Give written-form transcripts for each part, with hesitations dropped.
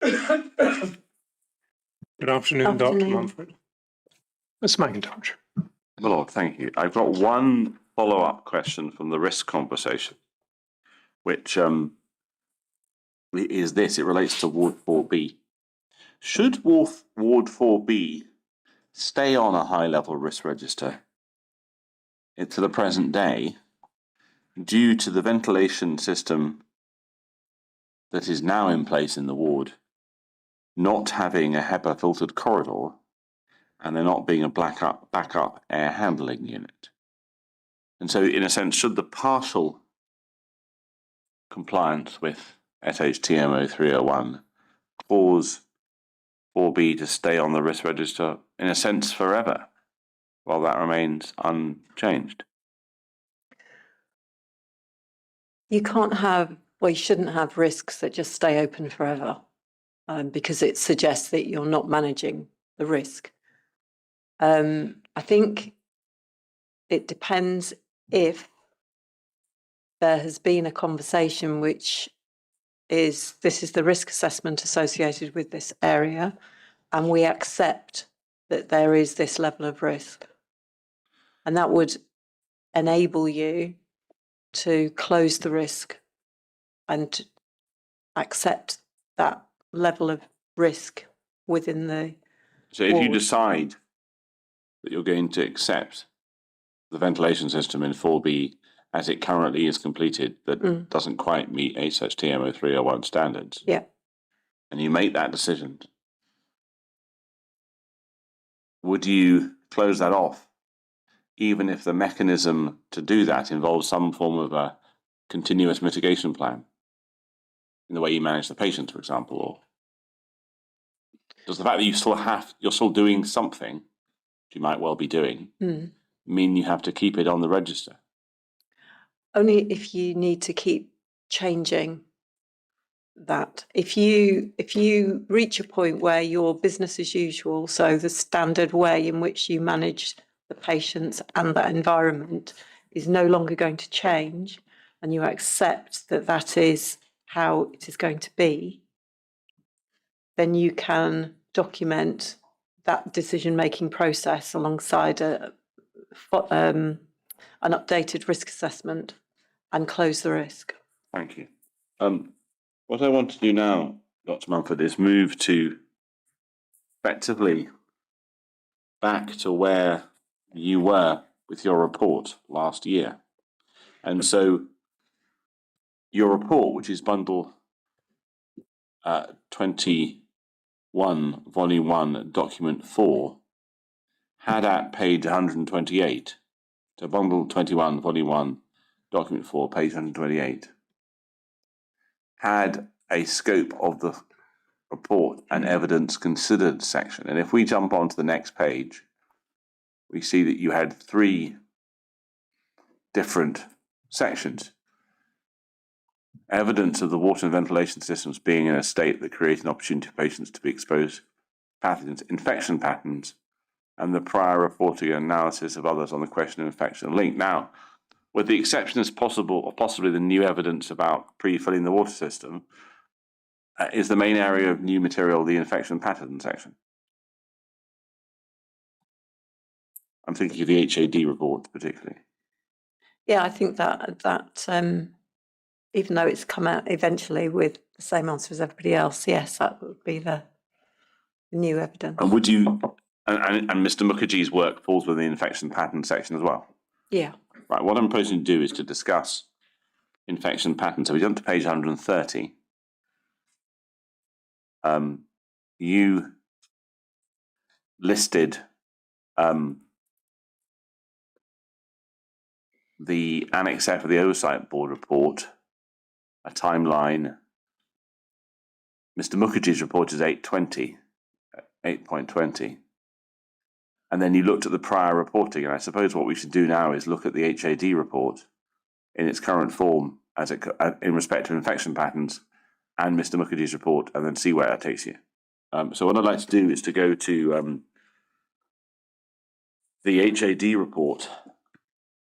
Good afternoon, Dr. Mumford. Ms. McIntosh. My Lord, thank you. I've got one follow-up question from the risk conversation, which is this. It relates to Ward 4B. Should Ward 4B stay on a high-level risk register to the present day due to the ventilation system that is now in place in the ward not having a HEPA-filtered corridor and there not being a backup air handling unit? And so, in a sense, should the partial compliance with SHTMO 301 cause 4B to stay on the risk register, in a sense, forever, while that remains unchanged? You can't have, well, you shouldn't have risks that just stay open forever, because it suggests that you're not managing the risk. I think it depends if there has been a conversation which is, this is the risk assessment associated with this area, and we accept that there is this level of risk. And that would enable you to close the risk and accept that level of risk within the So if you decide that you're going to accept the ventilation system in 4B as it currently is completed that doesn't quite meet HHTMO 301 standards, yeah, and you make that decision, would you close that off even if the mechanism to do that involves some form of a continuous mitigation plan in the way you manage the patient, for example? Or does the fact that you're still doing something, which you might well be doing, mean you have to keep it on the register? Only if you need to keep changing that. If you reach a point where your business as usual, so the standard way in which you manage the patients and that environment is no longer going to change, and you accept that that is how it is going to be, then you can document that decision-making process alongside an updated risk assessment and close the risk. Thank you. What I want to do now, Dr. Mumford, is move to effectively back to where you were with your report last year. And so your report, which is bundle 21, volume 1, document 4, had at page 128, so bundle 21, volume 1, document 4, page 128, had a scope of the report and evidence considered section. And if we jump on to the next page, we see that you had 3 different sections. Evidence of the water and ventilation systems being in a state that creates an opportunity for patients to be exposed to pathogens, infection patterns, and the prior reporting and analysis of others on the question of infection link. Now, with the exception as possible, or possibly the new evidence about pre-filling the water system, is the main area of new material the infection pattern section? I'm thinking of the HAD report particularly. Yeah, I think that even though it's come out eventually with the same answer as everybody else, yes, that would be the new evidence. And would you, and Mr. Mukherjee's work falls within the infection pattern section as well? Yeah. Right, what I'm proposing to do is to discuss infection patterns. So we jump to page 130. You listed the Annex F of the Oversight Board report, a timeline. Mr. Mukherjee's report is 8.20. And then you looked at the prior reporting, and I suppose what we should do now is look at the HAD report in its current form as it in respect to infection patterns and Mr. Mukherjee's report, and then see where that takes you. So what I'd like to do is to go to the HAD report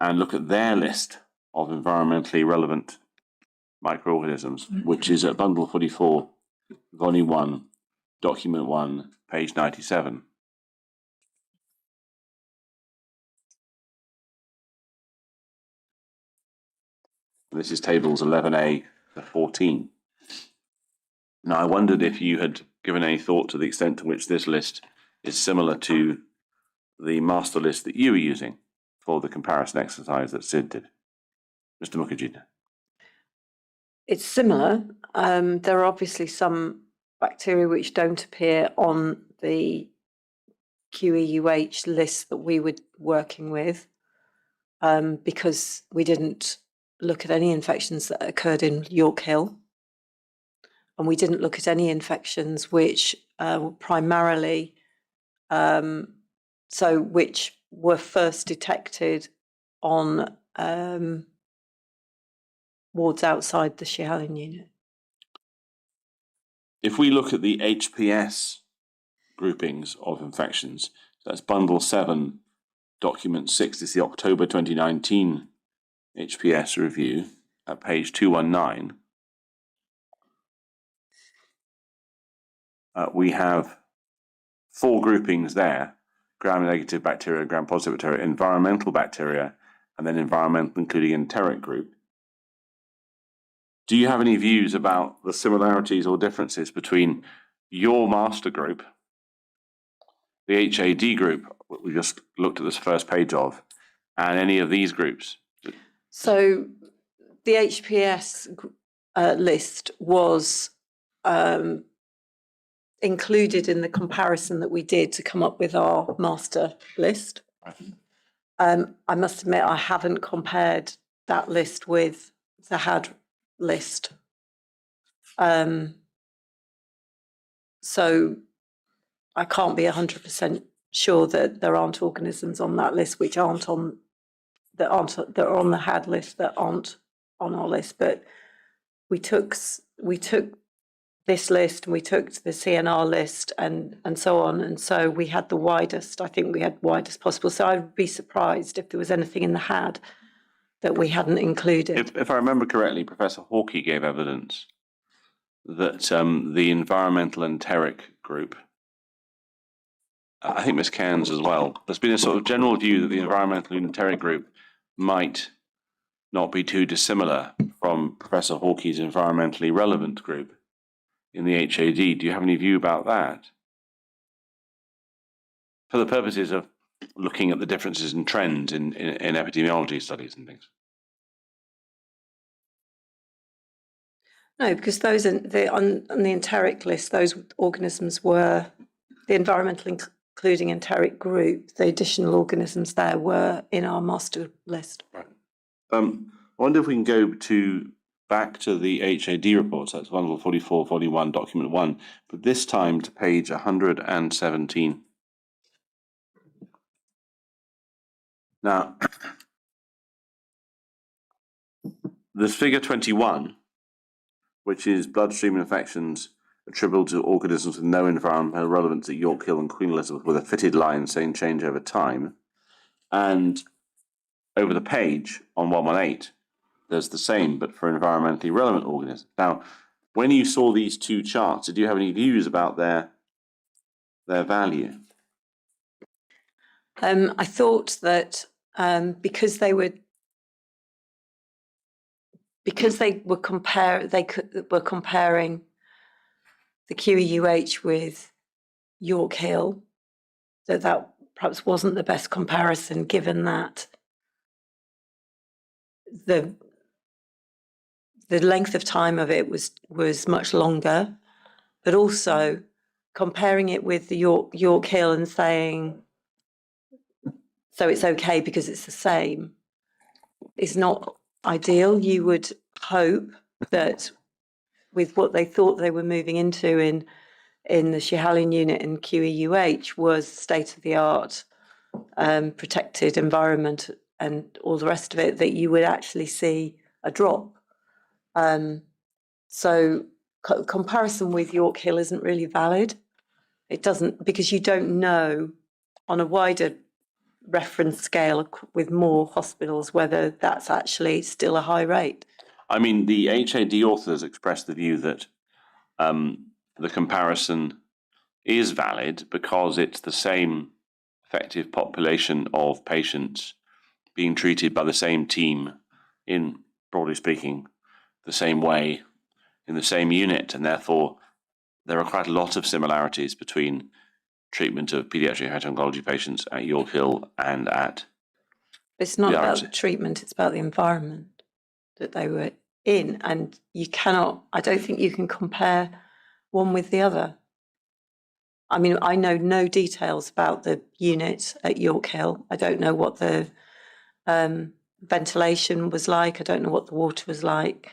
and look at their list of environmentally relevant microorganisms, which is at bundle 44, volume 1, document 1, page 97. This is tables 11A to 14. Now, I wondered if you had given any thought to the extent to which this list is similar to the master list that you were using for the comparison exercise that Sid did. Mr. Mukherjee. It's similar. There are obviously some bacteria which don't appear on the QEUH list that we were working with, because we didn't look at any infections that occurred in York Hill. And we didn't look at any infections which were primarily, which were first detected on wards outside the Schiehallion unit. If we look at the HPS groupings of infections, that's bundle 7, document 6, is the October 2019 HPS review at page 219. We have 4 groupings there: gram-negative bacteria, gram-positive bacteria, environmental bacteria, and then environmental including enteric group. Do you have any views about the similarities or differences between your master group, the HAD group, what we just looked at this first page of, and any of these groups? So the HPS list was included in the comparison that we did to come up with our master list. I must admit, I haven't compared that list with the HAD list. So I can't be 100% sure that there aren't organisms on that list which aren't on that are on the HAD list that aren't on our list. But we took this list and we took the CNR list and so on, and so we had the widest. I think we had widest possible. So I'd be surprised if there was anything in the HAD that we hadn't included. If I remember correctly, Professor Hawkey gave evidence that the environmental enteric group, I think Ms. Cairns as well, there's been a sort of general view that the environmental enteric group might not be too dissimilar from Professor Hawkey's environmentally relevant group in the HAD. Do you have any view about that? For the purposes of looking at the differences in trends in epidemiology studies and things. No, because those on the enteric list, those organisms were the environmental including enteric group. The additional organisms there were in our master list. Right. I wonder if we can go back to the HAD reports. That's bundle 44, 41, document 1, but this time to page 117. Now, there's figure 21, which is bloodstream infections attributable to organisms with no environmental relevance at York Hill and Queen Elizabeth, with a fitted line saying change over time. And over the page on 118, there's the same, but for environmentally relevant organisms. Now, when you saw these two charts, did you have any views about their value? I thought that because they were comparing the QEUH with York Hill, that perhaps wasn't the best comparison, given that the length of time of it was much longer, but also comparing it with the York Hill and saying, so it's okay because it's the same, is not ideal. You would hope that with what they thought they were moving into in the Schiehallion unit and QEUH was state-of-the-art protected environment and all the rest of it, that you would actually see a drop. So comparison with York Hill isn't really valid. It doesn't, because you don't know on a wider reference scale with more hospitals whether that's actually still a high rate. I mean, the HAD authors expressed the view that the comparison is valid because it's the same effective population of patients being treated by the same team in, broadly speaking, the same way, in the same unit, and therefore there are quite a lot of similarities between treatment of paediatric hepatology patients at York Hill and at... It's not about the treatment, it's about the environment that they were in, and you cannot, I don't think you can compare one with the other. I mean, I know no details about the unit at York Hill. I don't know what the ventilation was like. I don't know what the water was like.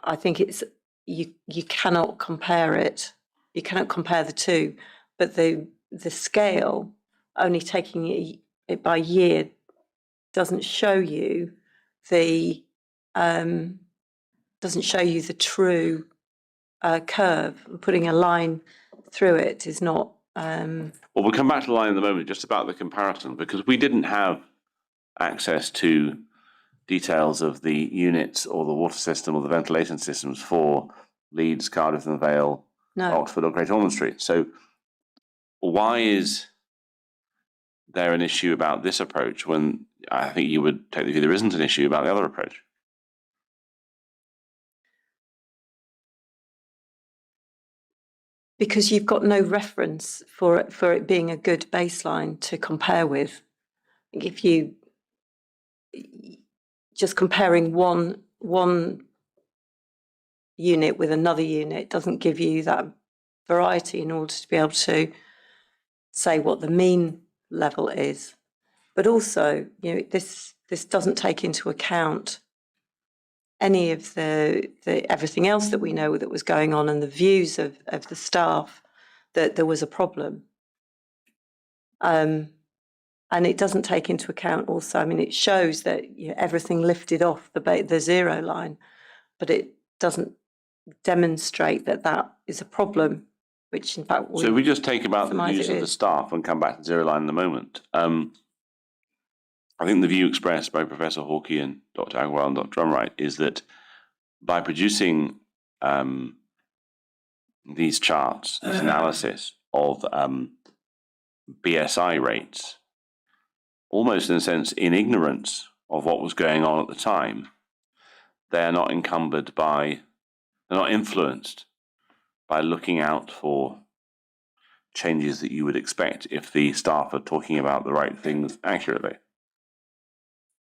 I think it's, you cannot compare it. You cannot compare the two, but the scale, only taking it by year, doesn't show you the true curve. Putting a line through it is not. Well, we'll come back to the line in a moment, just about the comparison, because we didn't have access to details of the units or the water system or the ventilation systems for Leeds, Cardiff and Vale, Oxford or Great Ormond Street. So why is there an issue about this approach when I think you would take the view there isn't an issue about the other approach? Because you've got no reference for it being a good baseline to compare with. If you just comparing one unit with another unit doesn't give you that variety in order to be able to say what the mean level is. But also, you know, this doesn't take into account any of the everything else that we know that was going on and the views of the staff that there was a problem. And it doesn't take into account also, I mean, it shows that, you know, everything lifted off the zero line, but it doesn't demonstrate that that is a problem, which in fact... So if we just take about the views of the staff and come back to zero line in a moment. I think the view expressed by Professor Hawkey and Dr. Agarwal and Dr. Drumright is that by producing these charts, this analysis of BSI rates, almost in a sense in ignorance of what was going on at the time, they're not influenced by looking out for changes that you would expect if the staff are talking about the right things accurately.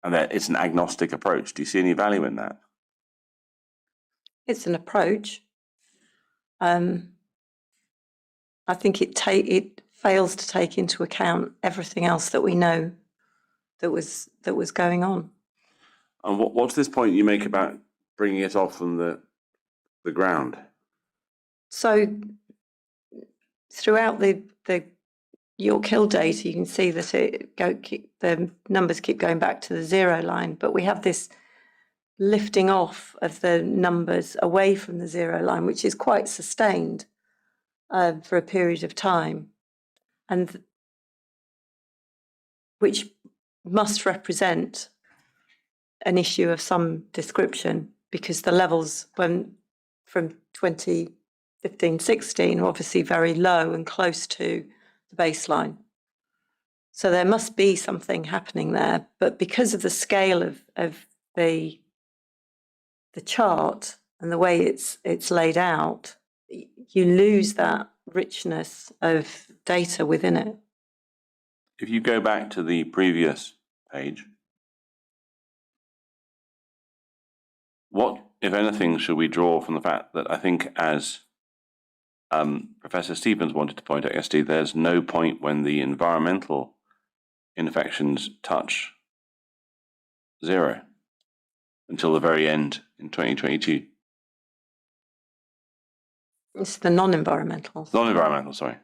And that it's an agnostic approach. Do you see any value in that? It's an approach. I think it fails to take into account everything else that we know that was going on. And what's this point you make about bringing it off from the ground? So throughout the York Hill data, you can see that the numbers keep going back to the zero line, but we have this lifting off of the numbers away from the zero line, which is quite sustained for a period of time, and which must represent an issue of some description, because the levels from 2015-16 are obviously very low and close to the baseline. So there must be something happening there, but because of the scale of the chart and the way it's laid out, you lose that richness of data within it. If you go back to the previous page, what, if anything, should we draw from the fact that I think, as Professor Stevens wanted to point out yesterday, there's no point when the environmental infections touch zero until the very end in 2022. It's the non-environmental. Non-environmental, sorry.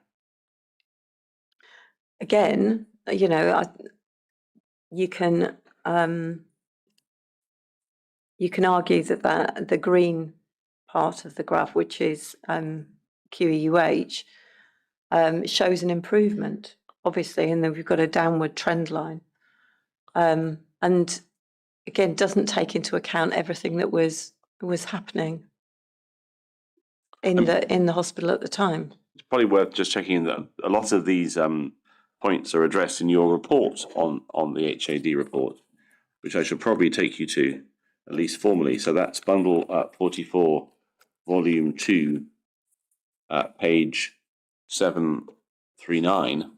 Again, you know, you can argue that the green part of the graph, which is QEUH, shows an improvement, obviously, and then we've got a downward trend line, and again doesn't take into account everything that was happening in the hospital at the time. it's probably worth just checking that a lot of these points are addressed in your report on the HAD report, which I should probably take you to, at least formally. So that's bundle 44, volume 2, page 739.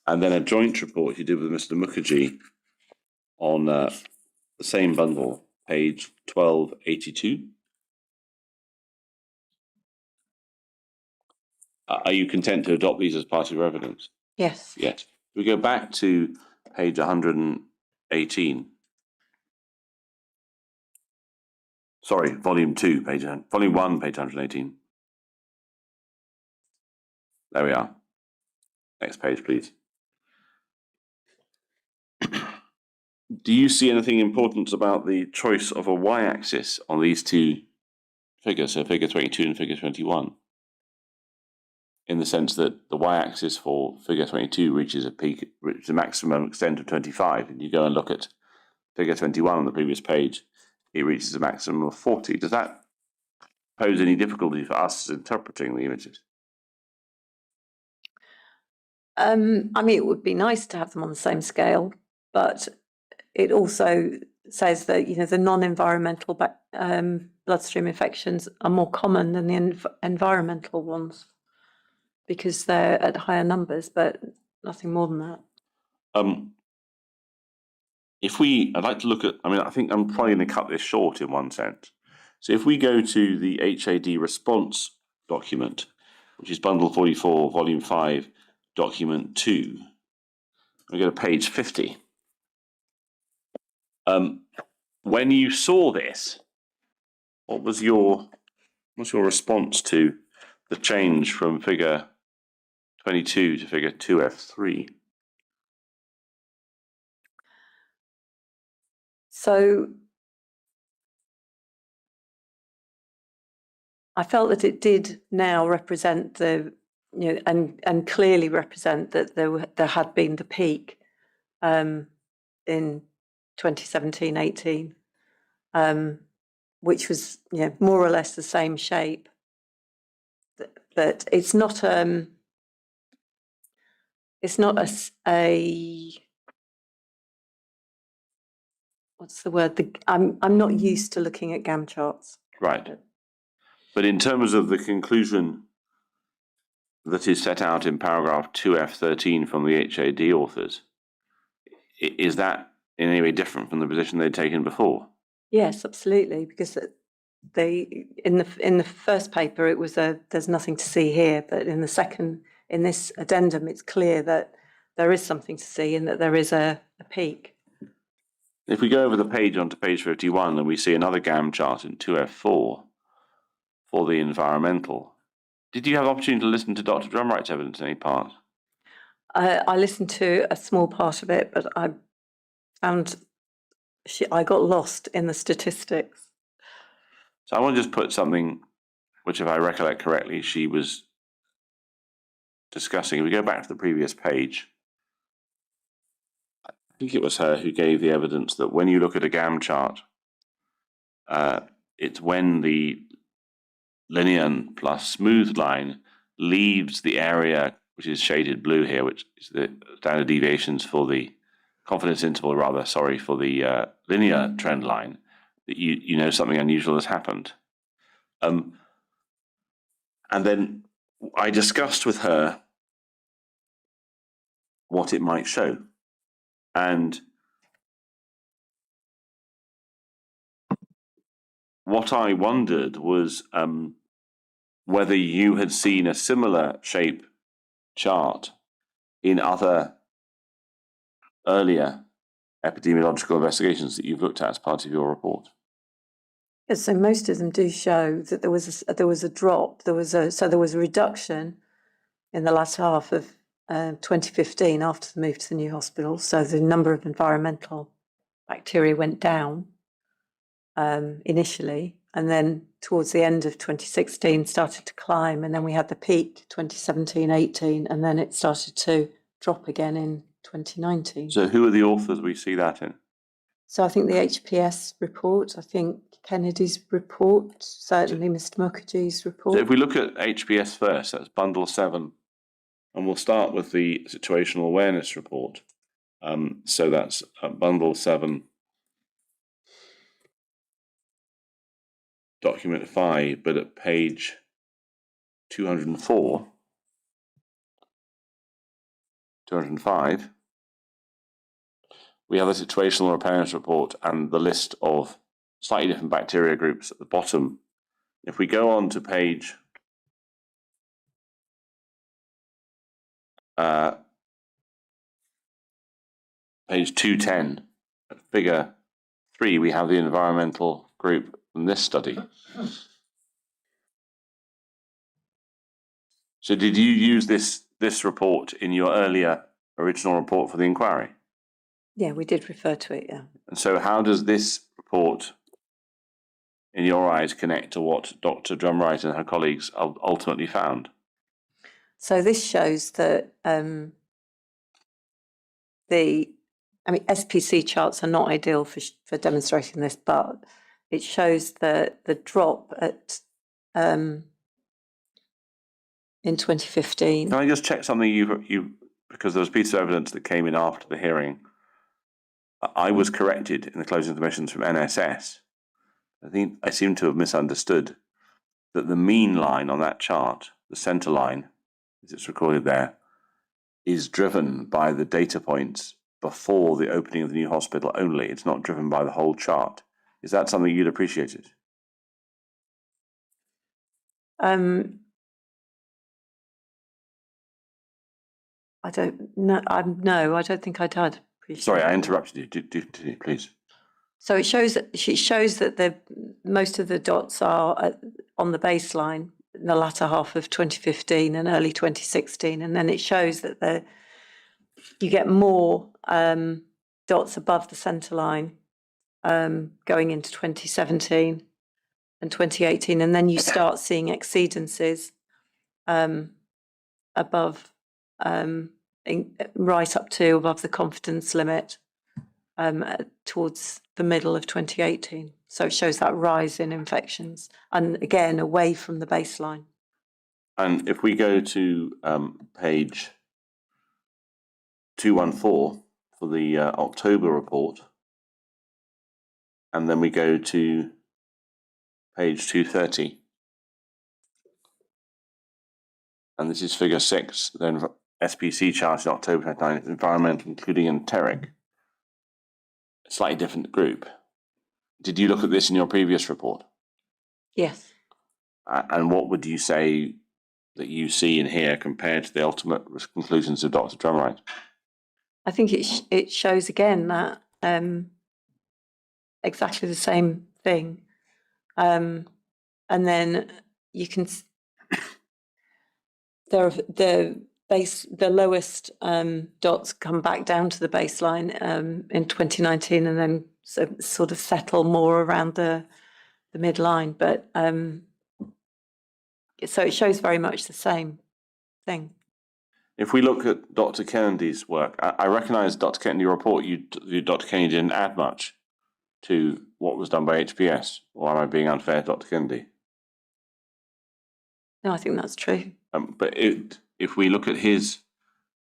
And then a joint report you did with Mr. Mukherjee on the same bundle, page 1282. Are you content to adopt these as part of your evidence? Yes. Yes. We go back to page 118. Sorry, volume 2, volume 1, page 118. There we are. Next page, please. Do you see anything important about the choice of a y-axis on these two figures, so figure 22 and figure 21? In the sense that the y-axis for figure 22 reaches a peak, reaches a maximum extent of 25, and you go and look at figure 21 on the previous page, it reaches a maximum of 40. Does that pose any difficulty for us interpreting the images? I mean, it would be nice to have them on the same scale, but it also says that, you know, the non-environmental bloodstream infections are more common than the environmental ones because they're at higher numbers, but nothing more than that. I'd like to look at, I think I'm probably going to cut this short in one sense. So if we go to the HAD response document, which is bundle 44, volume 5, document 2, we go to page 50. When you saw this, what was your response to the change from figure 22 to figure 2F3? So I felt that it did now represent the, you know, and clearly represent that there had been the peak in 2017-18, which was, you know, more or less the same shape. But it's not a what's the word? I'm not used to looking at GAM charts. Right. But in terms of the conclusion that is set out in paragraph 2F13 from the HAD authors, is that in any way different from the position they'd taken before? Yes, absolutely, because in the first paper it was there's nothing to see here, but in this addendum it's clear that there is something to see and that there is a peak. If we go over the page onto page 51 and we see another GAM chart in 2F4 for the environmental, did you have the opportunity to listen to Dr. Drumwright's evidence in any part? I listened to a small part of it, but I found I got lost in the statistics. So I want to just put something which, if I recollect correctly, she was discussing. If we go back to the previous page, I think it was her who gave the evidence that when you look at a GAM chart, it's when the linear plus smooth line leaves the area which is shaded blue here, which is the standard deviations for the confidence interval, for the linear trend line, that you know something unusual has happened. And then I discussed with her what it might show. And what I wondered was whether you had seen a similar shape chart in other earlier epidemiological investigations that you've looked at as part of your report. Yes, so most of them do show that there was a drop. There was a reduction in the last half of 2015 after the move to the new hospital. So the number of environmental bacteria went down initially, and then towards the end of 2016 started to climb, and then we had the peak 2017-18, and then it started to drop again in 2019. So who are the authors we see that in? So I think the HPS report, I think Kennedy's report, certainly Mr. Mukherjee's report. So if we look at HPS first, that's bundle 7, and we'll start with the situational awareness report. So that's bundle 7, document 5, but at page 204, 205, we have a situational awareness report and the list of slightly different bacteria groups at the bottom. If we go on to page 210, figure 3, we have the environmental group from this study. So did you use this report in your earlier original report for the inquiry? Yeah, we did refer to it, yeah. And so how does this report, in your eyes, connect to what Dr. Drumwright and her colleagues ultimately found? So this shows that SPC charts are not ideal for demonstrating this, but it shows that the drop at in 2015. Can I just check something you because there was a piece of evidence that came in after the hearing. I was corrected in the closing submissions from NSS. I think I seem to have misunderstood that the mean line on that chart, the centre line, as it's recorded there, is driven by the data points before the opening of the new hospital only. It's not driven by the whole chart. Is that something you'd appreciated? I don't know. No, I don't think I did. Sorry, I interrupted you. Do please. So it shows that most of the dots are on the baseline in the latter half of 2015 and early 2016, and then it shows that you get more dots above the centre line going into 2017 and 2018, and then you start seeing exceedances above, right up to above the confidence limit towards the middle of 2018. So it shows that rise in infections, and again, away from the baseline. And if we go to page 214 for the October report, and then we go to page 230, and this is figure 6, then SPC chart in October 29, environmental, including enteric, a slightly different group. Did you look at this in your previous report? Yes. And what would you say that you see in here compared to the ultimate conclusions of Dr. Drumwright? I think it shows again that exactly the same thing, and then you can the lowest dots come back down to the baseline in 2019, and then sort of settle more around the midline. But so it shows very much the same thing. If we look at Dr. Kennedy's work, I recognise Dr. Kennedy report. Dr. Kennedy didn't add much to what was done by HPS. Or am I being unfair to Dr. Kennedy? No, I think that's true. But if we look at his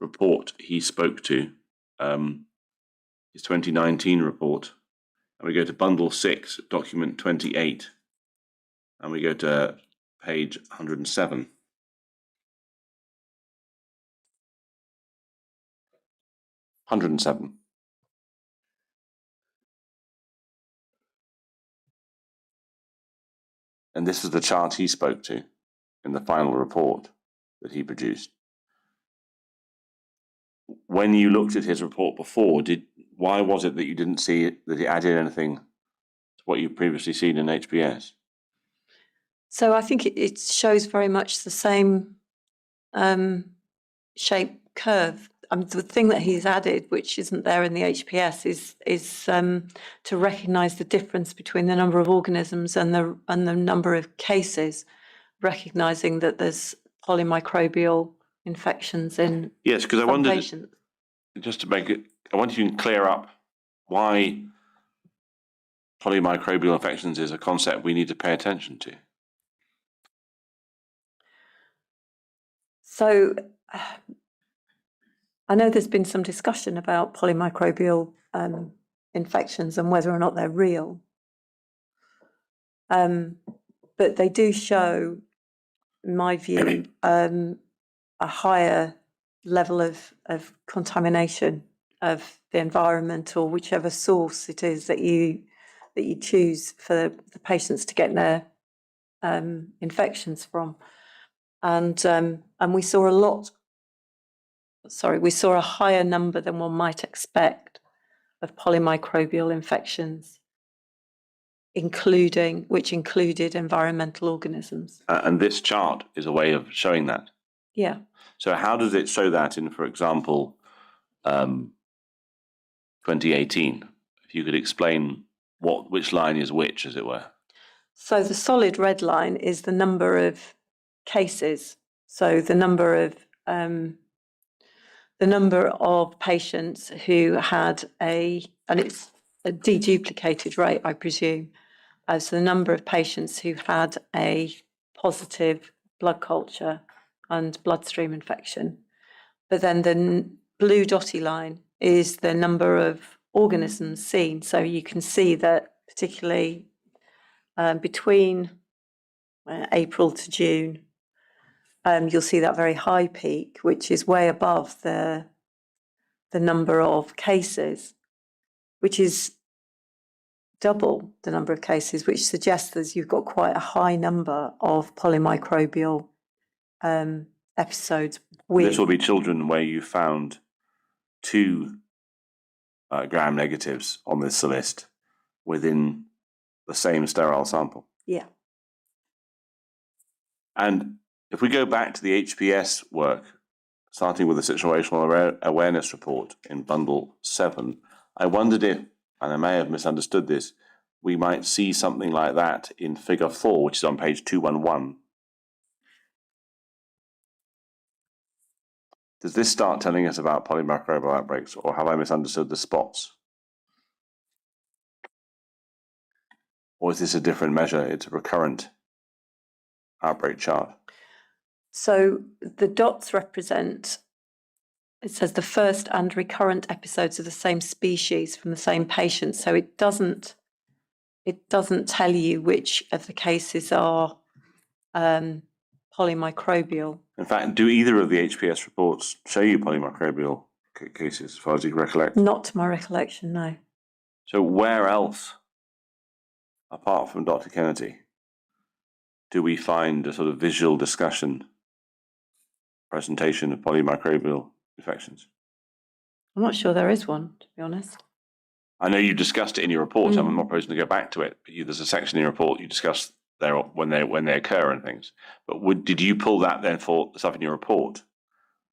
report, he spoke to his 2019 report, and we go to bundle 6, document 28, and we go to page 107. And this is the chart he spoke to in the final report that he produced. When you looked at his report before, why was it that you didn't see that he added anything to what you've previously seen in HPS? So I think it shows very much the same shape curve. The thing that he's added, which isn't there in the HPS, is to recognise the difference between the number of organisms and the number of cases, recognising that there's polymicrobial infections in yes, because I wondered patients. just to make it. I want you to clear up why polymicrobial infections is a concept we need to pay attention to? So I know there's been some discussion about polymicrobial infections and whether or not they're real. But they do show, in my view, a higher level of contamination of the environment or whichever source it is that you choose for the patients to get their infections from. And we saw a higher number than one might expect of polymicrobial infections, which included environmental organisms. And this chart is a way of showing that. Yeah. So how does it show that in, for example, 2018? If you could explain which line is which, as it were. So the solid red line is the number of cases. So the number of patients who had and it's a deduplicated rate, I presume. So the number of patients who had a positive blood culture and bloodstream infection. But then the blue dotty line is the number of organisms seen. So you can see that particularly between April to June, you'll see that very high peak, which is way above the number of cases, which is double the number of cases, which suggests that you've got quite a high number of polymicrobial episodes. This will be children where you found 2 gram negatives on this list within the same sterile sample. Yeah. And if we go back to the HPS work, starting with the situational awareness report in bundle 7, I wondered if, and I may have misunderstood this, we might see something like that in figure 4, which is on page 211. Does this start telling us about polymicrobial outbreaks, or have I misunderstood the spots? Or is this a different measure? It's a recurrent outbreak chart. So the dots represent, it says the first and recurrent episodes of the same species from the same patient. So it doesn't tell you which of the cases are polymicrobial. In fact, do either of the HPS reports show you polymicrobial cases, as far as you can recollect? Not to my recollection, no. So where else, apart from Dr. Kennedy, do we find a sort of visual discussion, presentation of polymicrobial infections? I'm not sure there is one, to be honest. I know you discussed it in your report. I'm not proposing to go back to it, but there's a section in your report you discuss there when they occur and things. But did you pull that then for the stuff in your report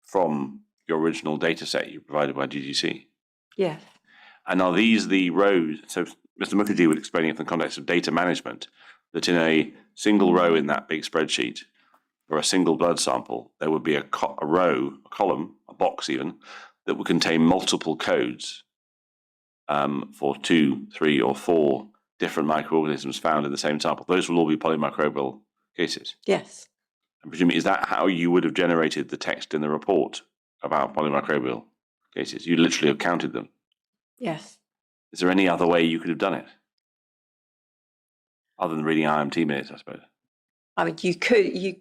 from your original data set you provided by GGC? Yes. And are these the rows? So Mr. Mukherjee would explain it in the context of data management, that in a single row in that big spreadsheet for a single blood sample, there would be a row, a column, a box even, that would contain multiple codes for 2, 3, or 4 different microorganisms found in the same sample. Those will all be polymicrobial cases. Yes. And presumably, is that how you would have generated the text in the report about polymicrobial cases? You literally have counted them. Yes. Is there any other way you could have done it? Other than reading IMT minutes, I suppose. I mean, you could,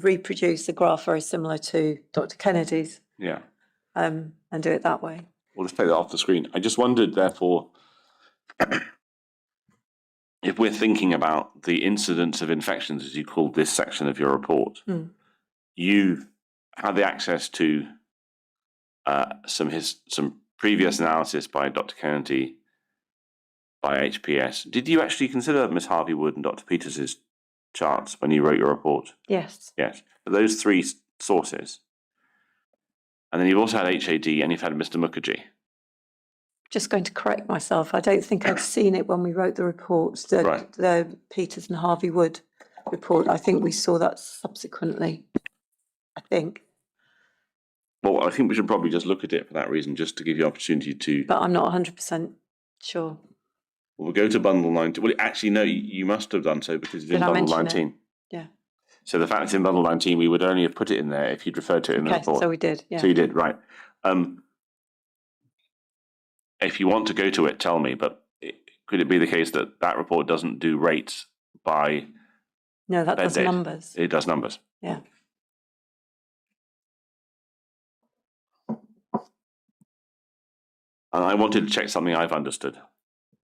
reproduce a graph very similar to Dr. Kennedy's. Yeah. And do it that way. Well, let's take that off the screen. I just wondered, therefore, if we're thinking about the incidence of infections, as you called this section of your report, you had the access to some previous analysis by Dr. Kennedy, by HPS. Did you actually consider Ms. Harvey-Wood and Dr. Peters' charts when you wrote your report? Yes. Yes. But those 3 sources. And then you've also had HAD and you've had Mr. Mukherjee. Just going to correct myself. I don't think I'd seen it when we wrote the reports, the Peters and Harvey-Wood report. I think we saw that subsequently, I think. Well, I think we should probably just look at it for that reason, just to give you opportunity to... But I'm not 100% Sure. We'll go to bundle 19. Well, actually, no, you must have done so because it's in Did I bundle mention 19. it? Yeah. So the fact it's in bundle 19, we would only have put it in there if you'd referred to it in the Okay, report. so we did, yeah. So you did, right. If you want to go to it, tell me, but could it be the case that that report doesn't do rates by No, that bed does date? numbers. It does numbers. Yeah. And I wanted to check something I've understood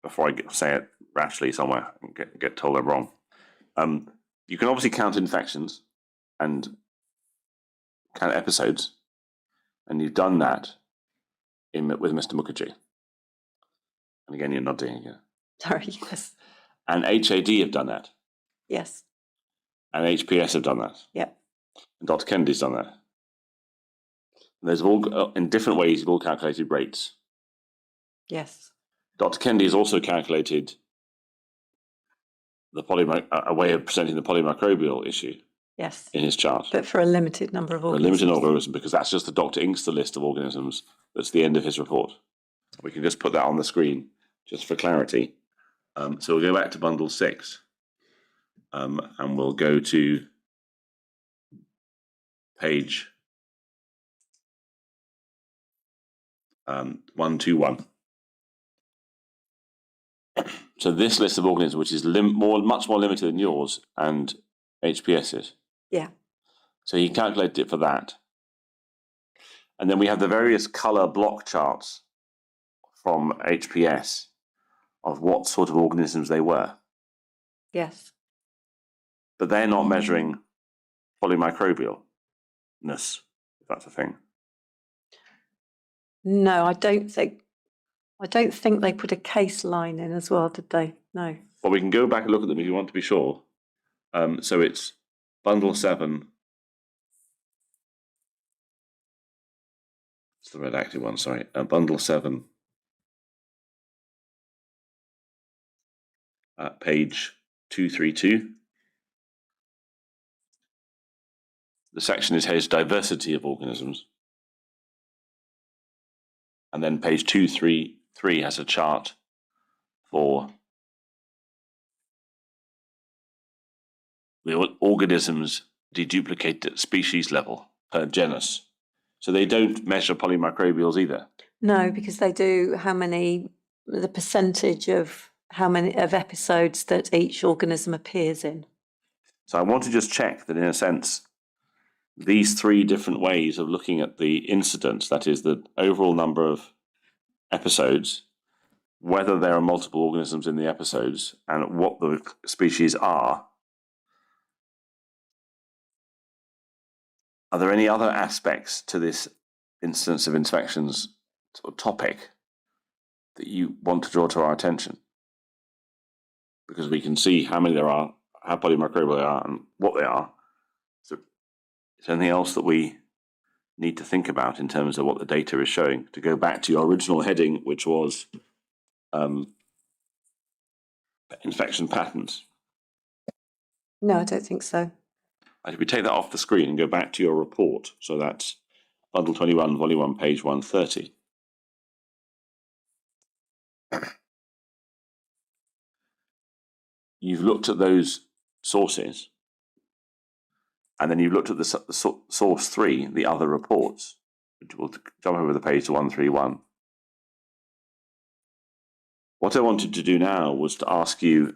before I say it rashly somewhere and get told I'm wrong. You can obviously count infections and count episodes, and you've done that with Mr. Mukherjee. And again, you're nodding again. Sorry, yes. And HAD have done that. Yes. And HPS have done that. Yep. And Dr. Kennedy's done that. And there's all, in different ways, you've all calculated rates. Yes. Dr. Kennedy has also calculated a way of presenting the polymicrobial issue. Yes. In his chart. But for a limited number of organisms. For a limited number of organisms, because that's just the Dr. Inkster list of organisms that's the end of his report. We can just put that on the screen, just for clarity. So we'll go back to bundle 6. And we'll go to page 121. So this list of organisms, which is much more limited than yours and HPS's. Yeah. So he calculated it for that. And then we have the various colour block charts from HPS of what sort of organisms they were. Yes. But they're not measuring polymicrobialness, if that's a thing. No, I don't think they put a case line in as well, did they? No. Well, we can go back and look at them if you want to be sure. So it's bundle 7. It's the redacted one, sorry. Bundle 7. Page 232. The section is headed diversity of organisms. And then page 233 has a chart for the organisms deduplicated at species level per genus. So they don't measure polymicrobials either. No, because they do the percentage of how many of episodes that each organism appears in. So I want to just check that in a sense, these 3 different ways of looking at the incidence, that is the overall number of episodes, whether there are multiple organisms in the episodes and what the species are there any other aspects to this instance of infections sort of topic that you want to draw to our attention? Because we can see how many there are, how polymicrobial they are, and what they are. So is there anything else that we need to think about in terms of what the data is showing? To go back to your original heading, which was infection patterns. No, I don't think so. If we take that off the screen and go back to your report, so that's bundle 21, volume 1, page 130. You've looked at those sources, and then you've looked at the source 3, the other reports, which will jump over the page to 131. What I wanted to do now was to ask you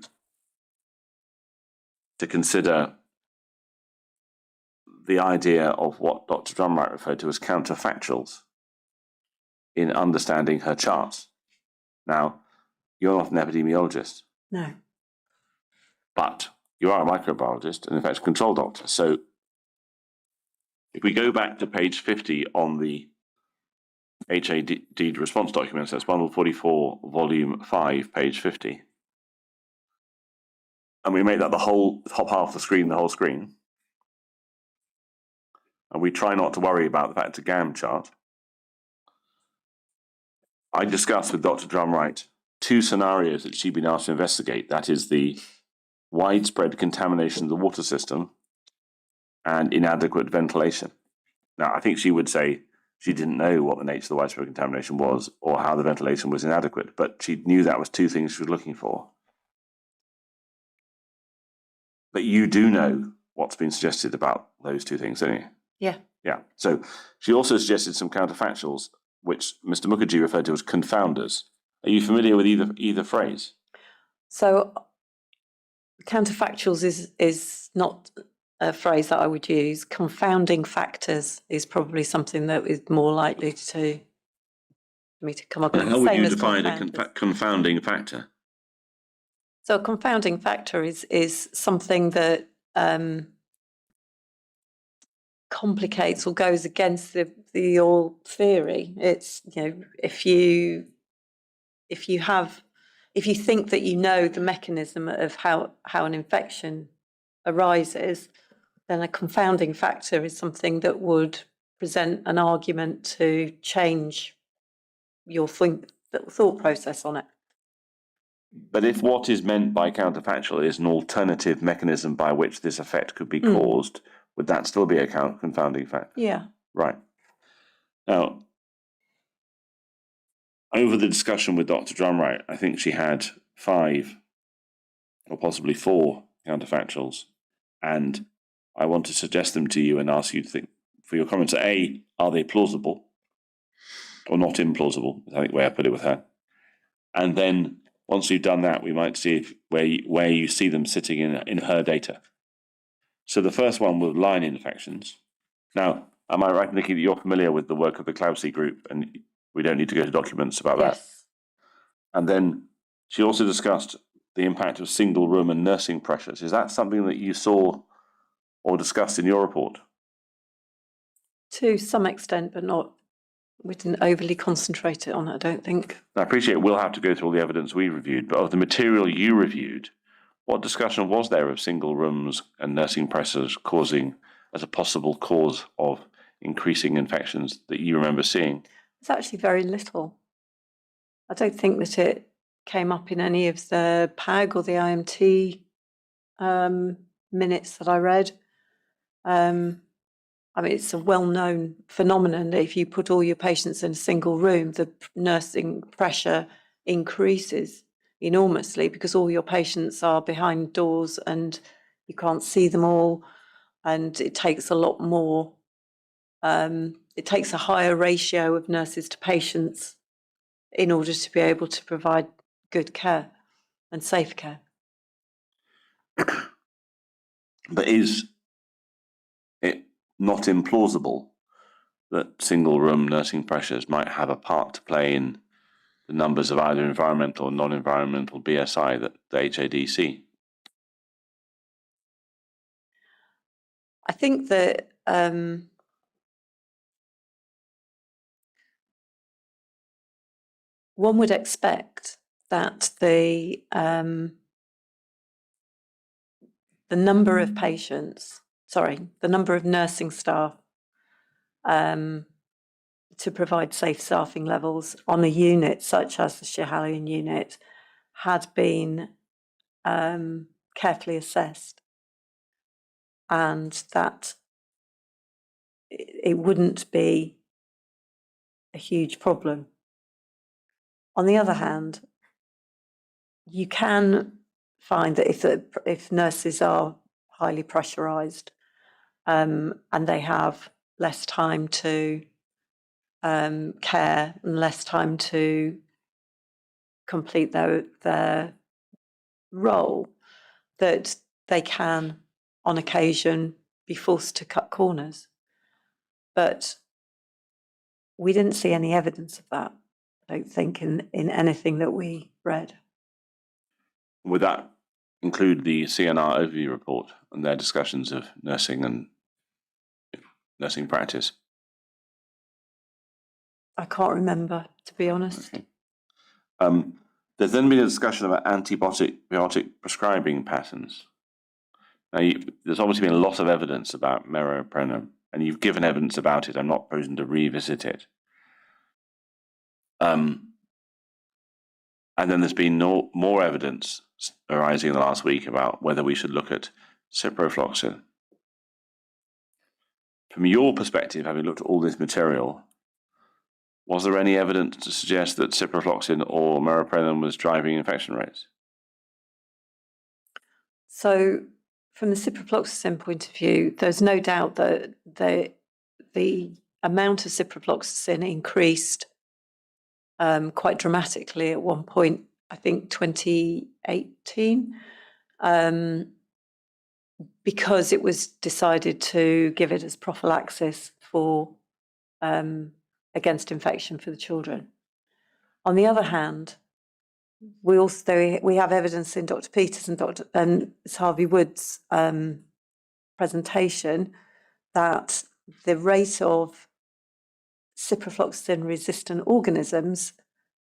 to consider the idea of what Dr. Drumright referred to as counterfactuals in understanding her charts. Now, you're not an epidemiologist. No. But you are a microbiologist and infection control doctor. So if we go back to page 50 on the HAD response documents, that's bundle 44, volume 5, page 50. And we make that the whole top half of the screen, the whole screen. And we try not to worry about the fact it's a GAM chart. I discussed with Dr. Drumright 2 scenarios that she'd been asked to investigate. That is the widespread contamination of the water system and inadequate ventilation. Now, I think she would say She didn't know what the nature of the widespread contamination was or how the ventilation was inadequate, but she knew that was two things she was looking for. But you do know what's been suggested about those two things, don't you? Yeah. Yeah. So she also suggested some counterfactuals, which Mr. Mukherjee referred to as confounders. Are you familiar with either phrase? So counterfactuals is not a phrase that I would use. Confounding factors is probably something that is more likely to me to come up with. How would you define a confounding factor? So a confounding factor is something that complicates or goes against your theory. It's, you know, if you think that you know the mechanism of how an infection arises, then a confounding factor is something that would present an argument to change your thought process on it. But if what is meant by counterfactual is an alternative mechanism by which this effect could be caused, would that still be a confounding factor? Yeah. Right. Now, over the discussion with Dr. Drumright, I think she had 5 or possibly 4 counterfactuals, and I want to suggest them to you and ask you to think for your comments. A, are they plausible or not implausible? I think the way I put it with her. And then once we've done that, we might see where you see them sitting in her data. So the first one was line infections. Now, am I right, Nikki, that you're familiar with the work of the Clousey group, and we don't need to go to documents about that? And then she also discussed the impact of single room and nursing pressures. Is that something that you saw or discussed in your report? To some extent, but not. We didn't overly concentrate it on it, I don't think. I appreciate we'll have to go through all the evidence we reviewed, but of the material you reviewed, what discussion was there of single rooms and nursing pressures causing as a possible cause of increasing infections that you remember seeing? It's actually very little. I don't think that it came up in any of the PAG or the IMT minutes that I read. I mean, it's a well-known phenomenon that if you put all your patients in a single room, the nursing pressure increases enormously because all your patients are behind doors and you can't see them all, and it takes a lot more. It takes a higher ratio of nurses to patients in order to be able to provide good care and safe care. But is it not implausible that single room nursing pressures might have a part to play in the numbers of either environmental or non-environmental BSI that the HAD see? I think that one would expect that the number of patients, the number of nursing staff to provide safe staffing levels on a unit such as the Schiehallion unit had been carefully assessed, and that it wouldn't be a huge problem. On the other hand, you can find that if nurses are highly pressurised and they have less time to care and less time to complete their role, that they can, on occasion, be forced to cut corners. But we didn't see any evidence of that, I don't think, in anything that we read. Would that include the CNR overview report and their discussions of nursing and nursing practice? I can't remember, to be honest. Okay. There's then been a discussion about antibiotic prescribing patterns. Now, there's obviously been a lot of evidence about meropenem, and you've given evidence about it. I'm not proposing to revisit it. And then there's been more evidence arising in the last week about whether we should look at ciprofloxacin. From your perspective, having looked at all this material, Was there any evidence to suggest that ciprofloxacin or meropenem was driving infection rates? So, from the ciprofloxacin point of view, there's no doubt that the amount of ciprofloxacin increased quite dramatically at one point, I think 2018, because it was decided to give it as prophylaxis for against infection for the children. On the other hand, we have evidence in Dr. Peters and Ms. Harvey Wood's presentation that the rate of ciprofloxacin resistant organisms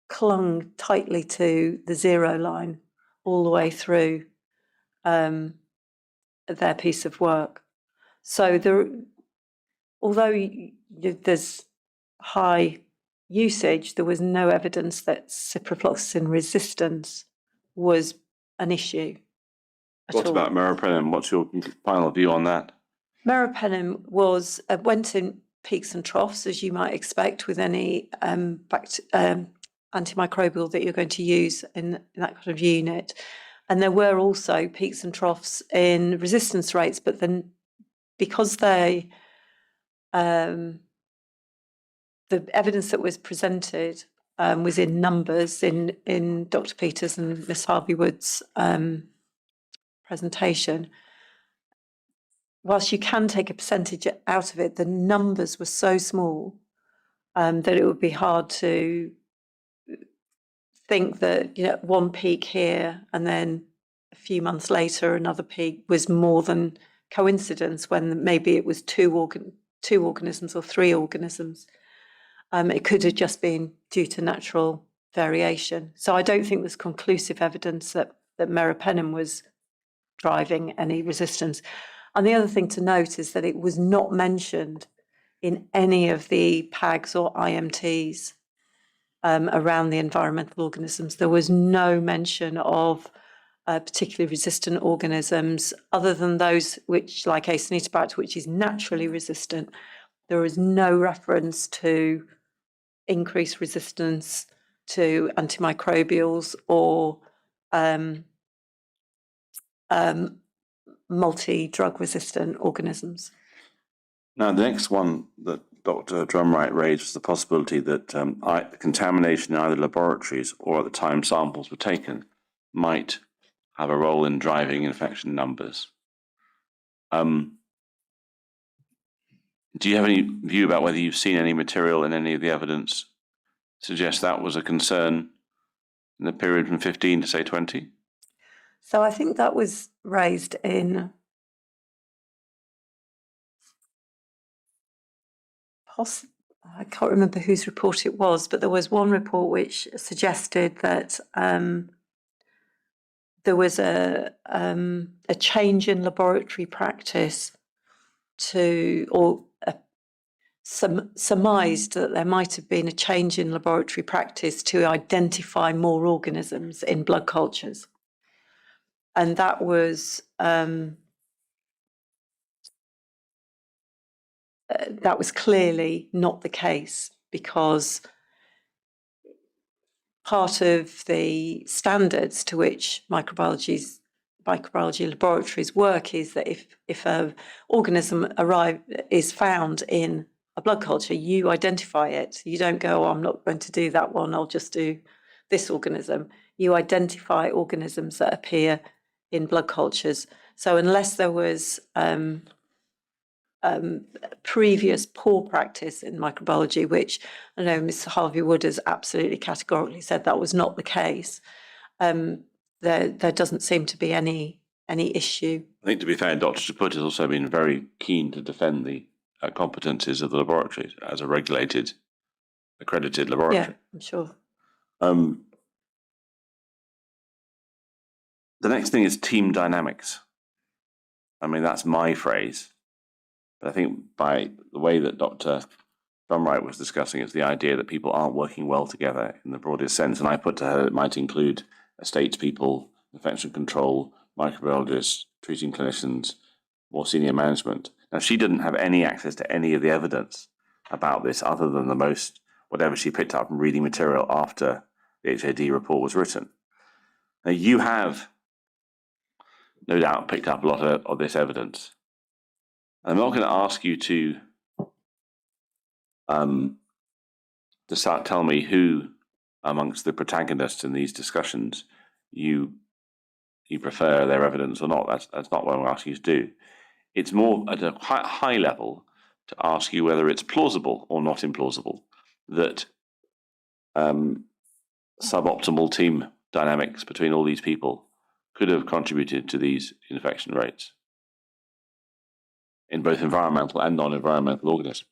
clung tightly to the 0 line all the way through their piece of work. So although there's high usage, there was no evidence that ciprofloxacin resistance was an issue at all. What about meropenem? What's your final view on that? Meropenem went in peaks and troughs, as you might expect with any antimicrobial that you're going to use in that kind of unit. And there were also peaks and troughs in resistance rates, but then because the evidence that was presented was in numbers in Dr. Peters and Ms. Harvey Wood's presentation, whilst you can take a percentage out of it, the numbers were so small that it would be hard to think that one peak here and then a few months later another peak was more than coincidence, when maybe it was two organisms or 3 organisms. It could have just been due to natural variation. So I don't think there's conclusive evidence that meropenem was driving any resistance. And the other thing to note is that it was not mentioned in any of the PAGs or IMTs around the environmental organisms. There was no mention of particularly resistant organisms, other than those which, like Acinetobacter, which is naturally resistant. There is no reference to increased resistance to antimicrobials or multi-drug resistant organisms. Now, the next one that Dr. Drumright raised was the possibility that contamination in either laboratories or at the time samples were taken might have a role in driving infection numbers. Do you have any view about whether you've seen any material in any of the evidence suggest that was a concern in the period from 15 to, say, 20? So I think that was raised in I can't remember whose report it was, but there was one report which suggested that there was a change in laboratory practice surmised that there might have been a change in laboratory practice to identify more organisms in blood cultures. And that was clearly not the case, because part of the standards to which microbiology laboratories work is that if an organism is found in a blood culture, you identify it. You don't go, I'm not going to do that one, I'll just do this organism. You identify organisms that appear in blood cultures. So unless there was previous poor practice in microbiology, which I know Ms. Harvey Wood has absolutely categorically said that was not the case, there doesn't seem to be any issue. I think, to be fair, Dr. Chaput has also been very keen to defend the competencies of the laboratories as a regulated, accredited laboratory. Yeah, I'm sure. The next thing is team dynamics. I mean, that's my phrase. But I think by the way that Dr. Drumright was discussing, it's the idea that people aren't working well together in the broadest sense. And I put to her it might include estates people, infection control, microbiologists, treating clinicians, more senior management. Now, she didn't have any access to any of the evidence about this other than the most whatever she picked up from reading material after the HAD report was written. Now, you have no doubt picked up a lot of this evidence. I'm not going to ask you to start telling me who amongst the protagonists in these discussions you prefer their evidence or not. That's not what I'm asking you to do. It's more at a high level to ask you whether it's plausible or not implausible that suboptimal team dynamics between all these people could have contributed to these infection rates in both environmental and non-environmental organisms.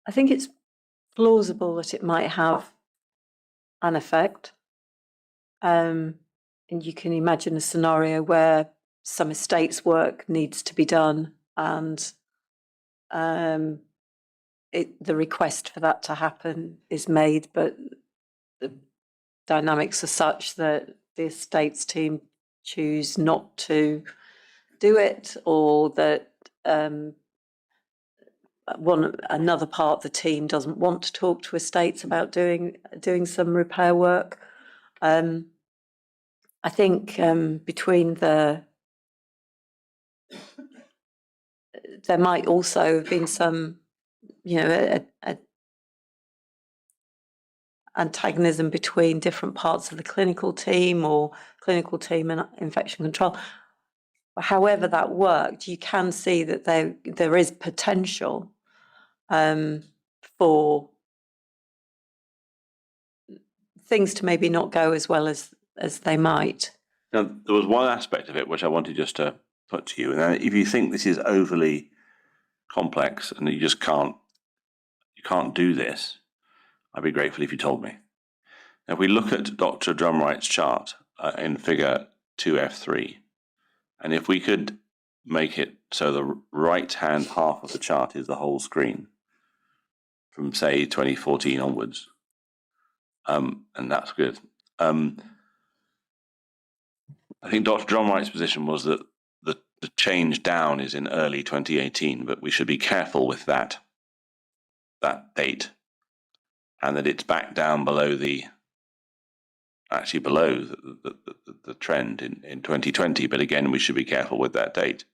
I think it's plausible that it might have an effect. And you can imagine a scenario where some estates work needs to be done, and the request for that to happen is made, but the dynamics are such that the estates team choose not to do it, or that another part of the team doesn't want to talk to estates about doing some repair work. I think between there might also have been some, a antagonism between different parts of the clinical team or clinical team and infection control. However that worked, you can see that there is potential for things to maybe not go as well as they might. Now, there was one aspect of it which I wanted just to put to you, and if you think this is overly complex and that you just can't do this, I'd be grateful if you told me. Now, if we look at Dr. Drumwright's chart in figure 2F3, and if we could make it so the right-hand half of the chart is the whole screen from, say, 2014 onwards, and that's good. I think Dr. Drumwright's position was that the change down is in early 2018, but we should be careful with that date, and that it's back down below the trend in 2020. But again, we should be careful with that date.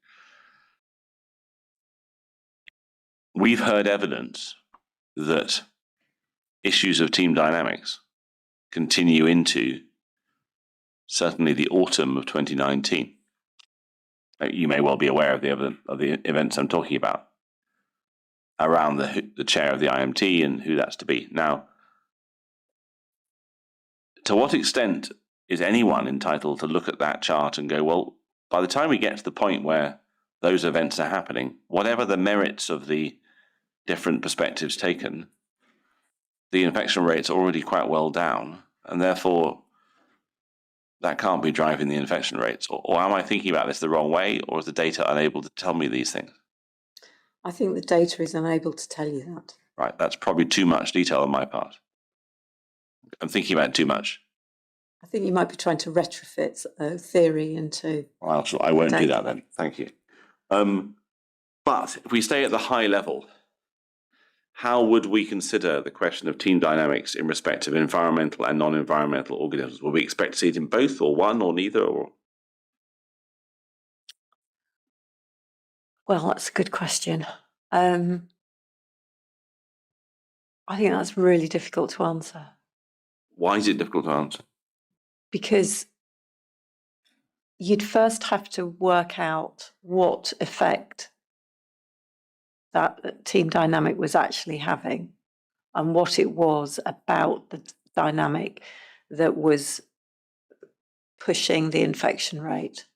We've heard evidence that issues of team dynamics continue into certainly the autumn of 2019. You may well be aware of the events I'm talking about around the chair of the IMT and who that's to be. Now, to what extent is anyone entitled to look at that chart and go, well, by the time we get to the point where those events are happening, whatever the merits of the different perspectives taken, the infection rate's already quite well down, and therefore that can't be driving the infection rates. Or am I thinking about this the wrong way, or is the data unable to tell me these things? I think the data is unable to tell you that. Right, that's probably too much detail on my part. I'm thinking about it too much. I think you might be trying to retrofit a theory into... Well, I won't do that then. Thank you. But if we stay at the high level, how would we consider the question of team dynamics in respect of environmental and non-environmental organisms? Would we expect to see it in both, or one, or neither, or...? Well, that's a good question. I think that's really difficult to answer. Why is it difficult to answer? Because you'd first have to work out what effect that team dynamic was actually having, and what it was about the dynamic that was pushing the infection rate.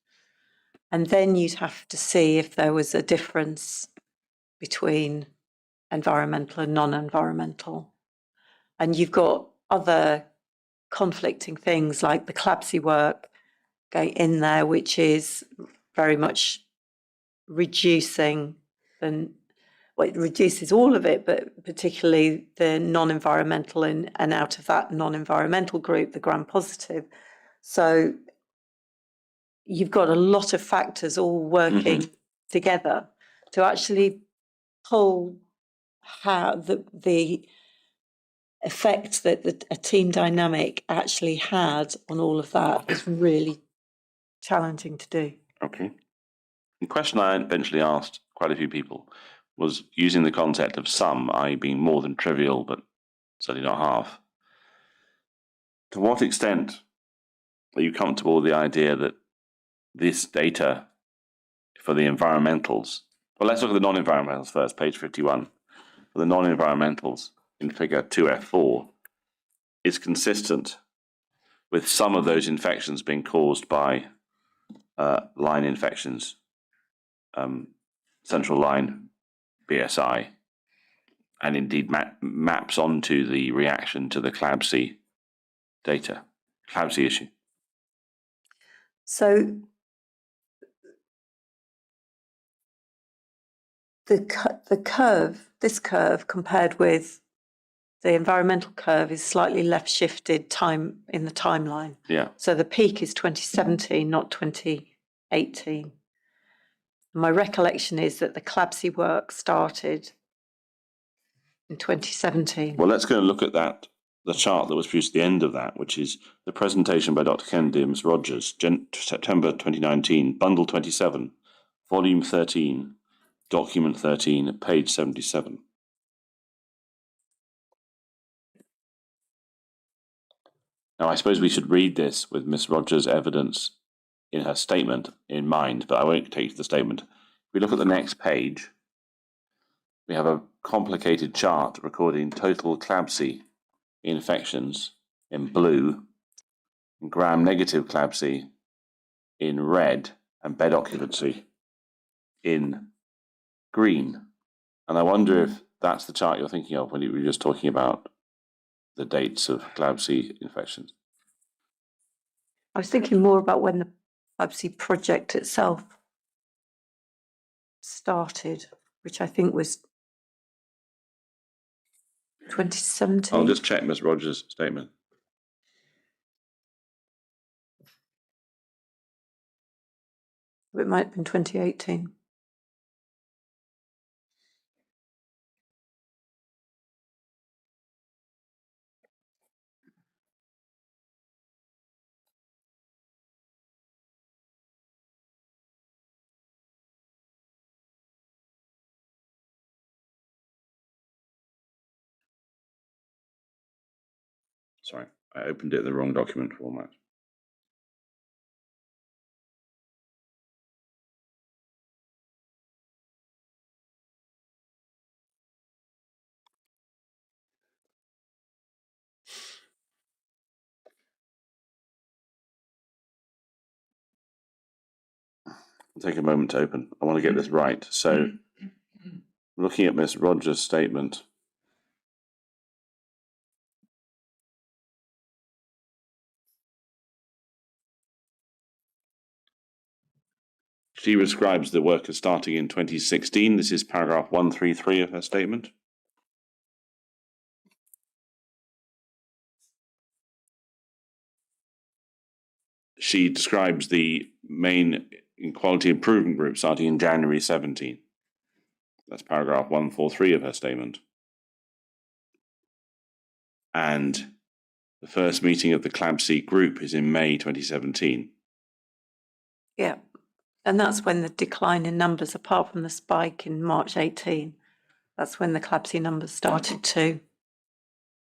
And then you'd have to see if there was a difference between environmental and non-environmental. And you've got other conflicting things like the CLABSI work going in there, which is very much reducing it reduces all of it, but particularly the non-environmental and out of that non-environmental group, the gram-positive. So you've got a lot of factors all working together to actually pull how the effect that a team dynamic actually had on all of that is really challenging to do. Okay. The question I eventually asked quite a few people was using the concept of some, i.e. being more than trivial, but certainly not half. To what extent are you comfortable with the idea that this data for the environmentals, well, let's look at the non-environmentals first, page 51. For the non-environmentals in figure 2F4 is consistent with some of those infections being caused by line infections, central line BSI, and indeed maps onto the reaction to the CLABSI data, CLABSI issue. So the curve, this curve compared with the environmental curve is slightly left shifted time in the timeline. Yeah. So the peak is 2017, not 2018. My recollection is that the CLABSI work started in 2017. Well, let's go and look at that, the chart that was produced at the end of that, which is the presentation by Dr. Kennedy and Ms. Rogers, September 2019, bundle 27, volume 13, document 13, page 77. Now, I suppose we should read this with Ms. Rogers' evidence in her statement in mind, but I won't take you to the statement. If we look at the next page, we have a complicated chart recording total CLABSI infections in blue, and gram-negative CLABSI in red, and bed occupancy in green. And I wonder if that's the chart you're thinking of when you were just talking about the dates of CLABSI infections. I was thinking more about when the CLABSI project itself started, which I think was 2017. I'll just check Ms. Rogers' statement. It might have been 2018. Sorry, I opened it in the wrong document format. I'll take a moment to open. I want to get this right. So, looking at Ms. Rogers' statement, she describes the work as starting in 2016. This is paragraph 133 of her statement. She describes the main quality improvement group starting in January 17. That's paragraph 143 of her statement. And the first meeting of the CLABSI group is in May 2017. Yeah, and that's when the decline in numbers, apart from the spike in March 18, that's when the CLABSI numbers started to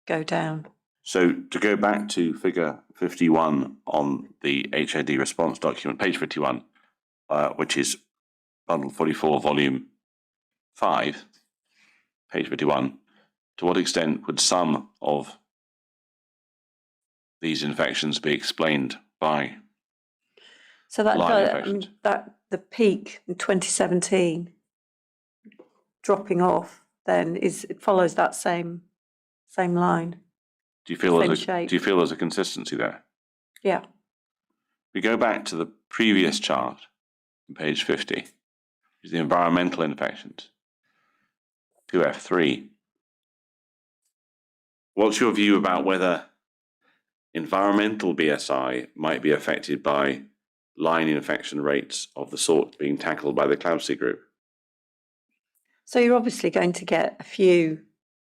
go down. So to go back to figure 51 on the HID response document, page 51, which is bundle 44, volume 5, page 51, to what extent would some of these infections be explained by So that line infections? that the peak in 2017 dropping off then it follows that same line. Do you feel shape. do you feel there's a consistency there? Yeah. We go back to the previous chart on page 50, which is the environmental infections, 2F3. What's your view about whether environmental BSI might be affected by line infection rates of the sort being tackled by the CLABSI group? So you're obviously going to get a few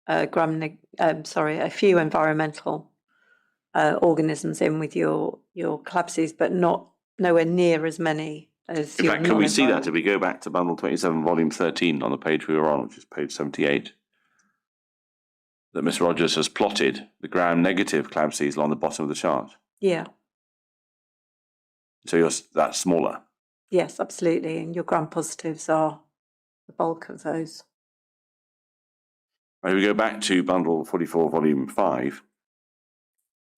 a few environmental organisms in with your collapses, but nowhere near as many as In your fact, can we see that non-environmental. if we go back to bundle 27, volume 13 on the page we were on, which is page 78, that Miss Rogers has plotted the gram-negative collapses along the bottom of the chart. Yeah. So that's smaller. Yes, absolutely. And your gram-positives are the bulk of those. If we go back to bundle 44, volume 5.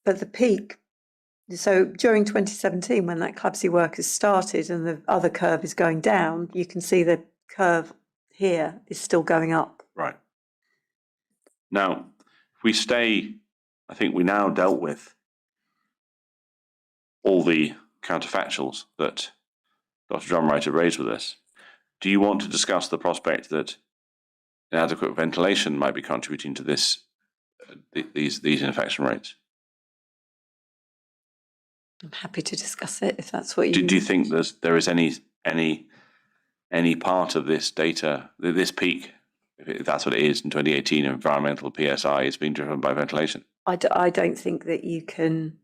But the peak, so during 2017, when that collapse work has started and the other curve is going down, you can see the curve here is still going up. Right. Now, if we stay, I think we now dealt with all the counterfactuals that Dr. Drumwright had raised with us. Do you want to discuss the prospect that inadequate ventilation might be contributing to this, these infection rates? I'm happy to discuss it if that's what you. Do you think there is any part of this data, this peak, if that's what it is in 2018, environmental PSI is being driven by ventilation? I don't think that you can.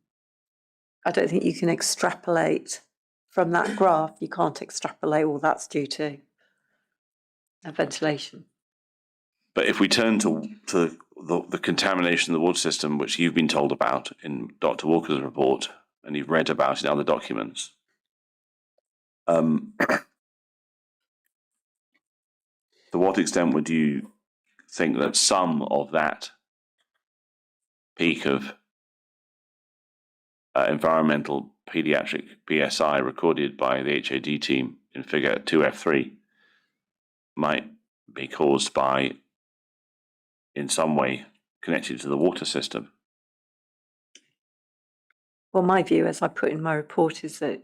I don't think you can extrapolate from that graph. You can't extrapolate all that's due to ventilation. But if we turn to the contamination of the water system, which you've been told about in Dr. Walker's report and you've read about in other documents, to what extent would you think that some of that peak of environmental pediatric PSI recorded by the HAD team in figure 2F3 might be caused by, in some way, connected to the water system? Well, my view, as I put in my report, is that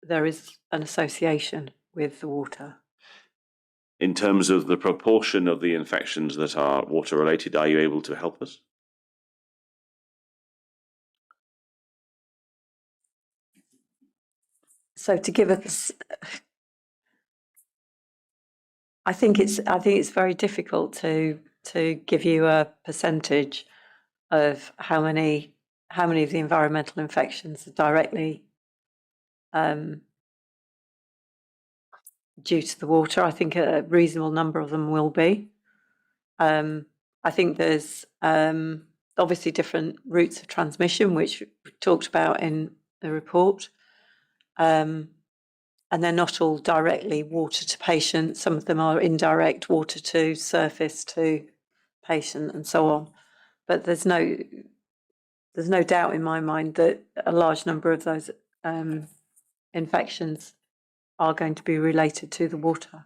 there is an association with the water. In terms of the proportion of the infections that are water related, are you able to help us? So to give us, I think it's very difficult to give you a percentage of how many of the environmental infections are directly due to the water. I think a reasonable number of them will be. I think there's obviously different routes of transmission, which we talked about in the report. And they're not all directly water to patient. Some of them are indirect, water to surface to patient and so on. But there's no doubt in my mind that a large number of those infections are going to be related to the water.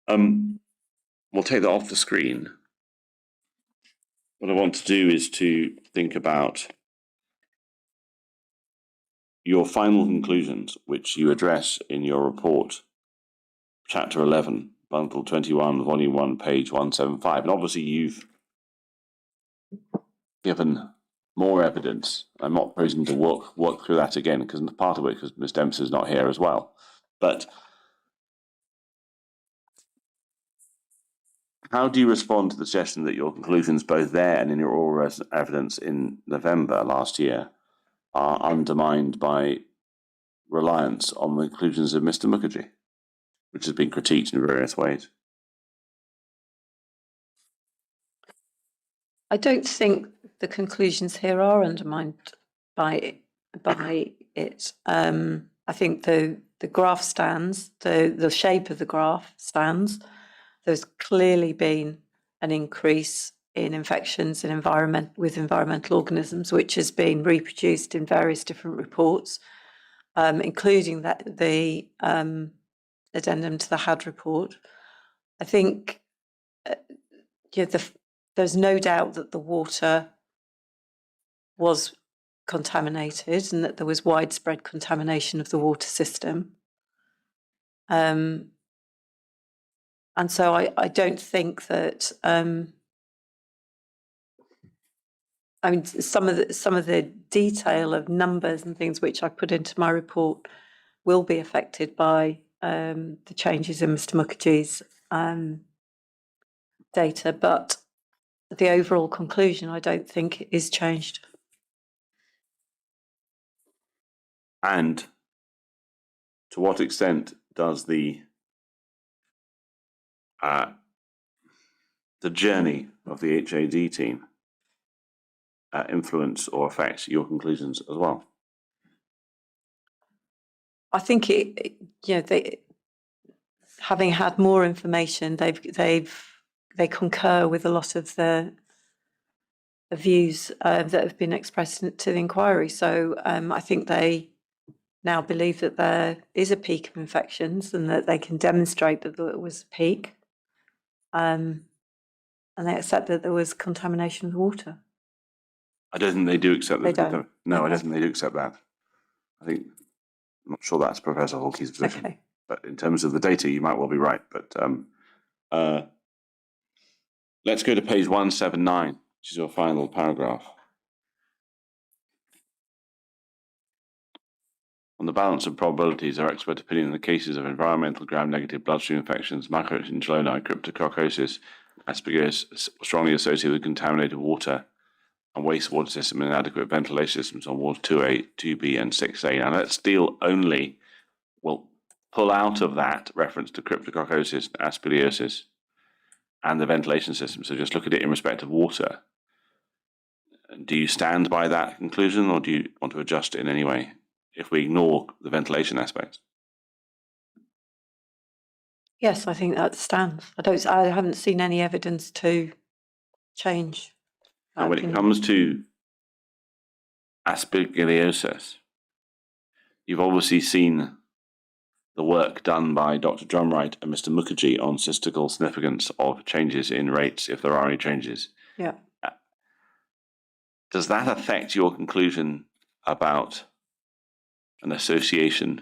We'll take that off the screen. What I want to do is to think about your final conclusions, which you address in your report, chapter 11, bundle 21, volume 1, page 175. And obviously you've given more evidence. I'm not proposing to work through that again, because part of it, because Ms. Dempsey is not here as well. But how do you respond to the suggestion that your conclusions, both there and in your oral evidence in November last year, are undermined by reliance on the conclusions of Mr. Mukherjee, which has been critiqued in various ways? I don't think the conclusions here are undermined by it. I think the graph stands, the shape of the graph stands. There's clearly been an increase in infections in with environmental organisms, which has been reproduced in various different reports, including the addendum to the HAD report. I think there's no doubt that the water was contaminated and that there was widespread contamination of the water system. And so I don't think that I mean some of the detail of numbers and things which I put into my report will be affected by the changes in Mr. Mukherjee's data, but the overall conclusion I don't think is changed. And to what extent does the journey of the HAD team influence or affect your conclusions as well? I think they, having had more information, they concur with a lot of the views that have been expressed to the inquiry. So I think they now believe that there is a peak of infections and that they can demonstrate that there was a peak, and they accept that there was contamination of the water. I don't think they do accept that. They don't? No, Okay. I don't think they do accept that. I'm not sure that's Professor Hawkey's position. Okay. But in terms of the data, you might well be right. But let's go to page 179, which is your final paragraph. On the balance of probabilities, our expert opinion in the cases of environmental gram-negative bloodstream infections, macroinchyloni, cryptococcosis, aspergillus strongly associated with contaminated water and wastewater system and inadequate ventilation systems on wards 2A, 2B, and 6A. Now let's deal only, we'll pull out of that reference to cryptococcosis, aspergillosis, and the ventilation system. So just look at it in respect of water. Do you stand by that conclusion, or do you want to adjust it in any way if we ignore the ventilation aspects? Yes, I think that stands. I haven't seen any evidence to change. And when it comes to aspergillosis, you've obviously seen the work done by Dr. Drumwright and Mr. Mukherjee on statistical significance of changes in rates, if there are any changes. Yeah. Does that affect your conclusion about an association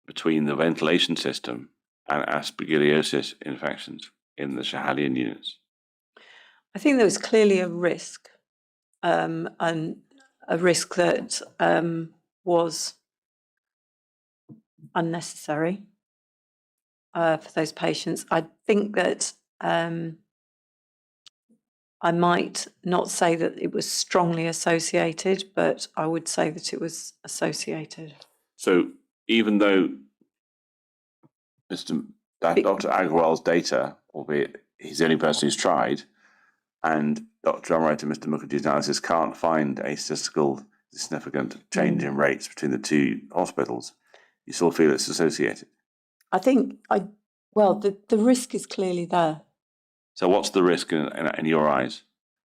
between the ventilation system and aspergillosis infections in the Shahadian units? I think there was clearly a risk, and a risk that was unnecessary for those patients. I think that I might not say that it was strongly associated, but I would say that it was associated. So even though Dr. Agarwal's data, albeit he's the only person who's tried, and Dr. Drumwright and Mr. Mukherjee's analysis can't find a statistical significant change in rates between the two hospitals, you still feel it's associated? I think the risk is clearly there. So what's the risk in your eyes?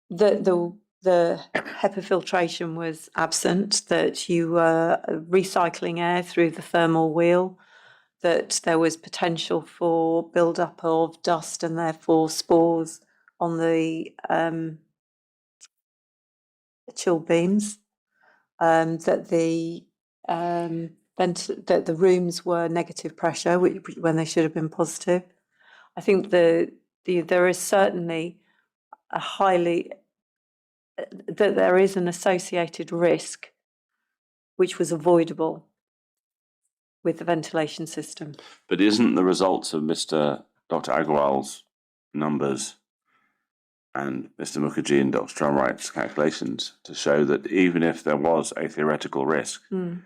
The HEPA filtration was absent, that you were recycling air through the thermal wheel, that there was potential for build-up of dust and therefore spores on the chill beams, that the rooms were negative pressure when they should have been positive. I think there is certainly that there is an associated risk which was avoidable with the ventilation system. But isn't the results of Dr. Agarwal's numbers and Mr. Mukherjee and Dr. Drumwright's calculations to show that even if there was a theoretical risk, it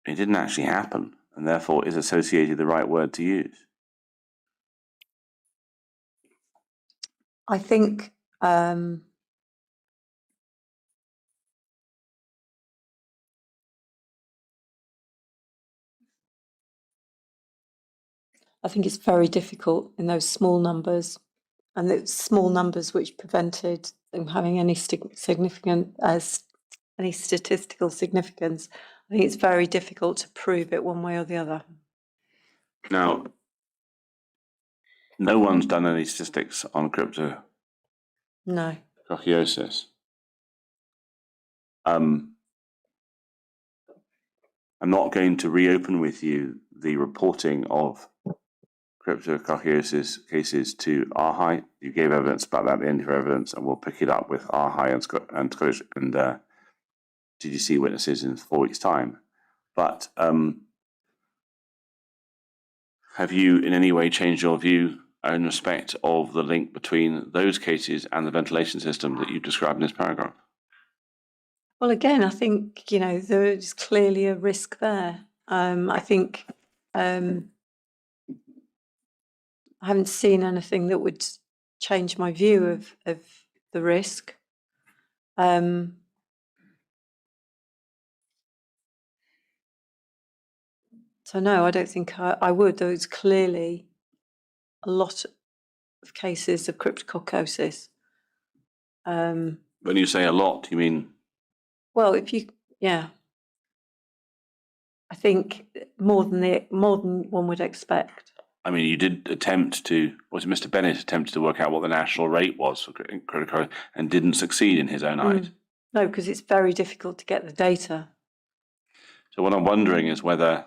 didn't actually happen, and therefore is associated the right word to use? I think it's very difficult in those small numbers, and it's small numbers which prevented them having any significant any statistical significance. I think it's very difficult to prove it one way or the other. Now, no one's done any statistics on cryptococcosis. I'm not going to reopen with you the reporting of cryptococcosis cases to RHI. You gave evidence about that at the end of your evidence, and we'll pick it up with RHI and Scottish and GDC witnesses in 4 weeks' time. But have you in any way changed your view in respect of the link between those cases and the ventilation system that you've described in this paragraph? Well, again, I think, there is clearly a risk there. I think I haven't seen anything that would change my view of the risk. So no, I don't think I would. There's clearly a lot of cases of cryptococcosis. When you say a lot, you mean? Well, I think more than one would expect. I mean, you did attempt to, was it Mr. Bennett attempted to work out what the national rate was for cryptocurrency and didn't succeed in his own eyes? No, because it's very difficult to get the data. So what I'm wondering is whether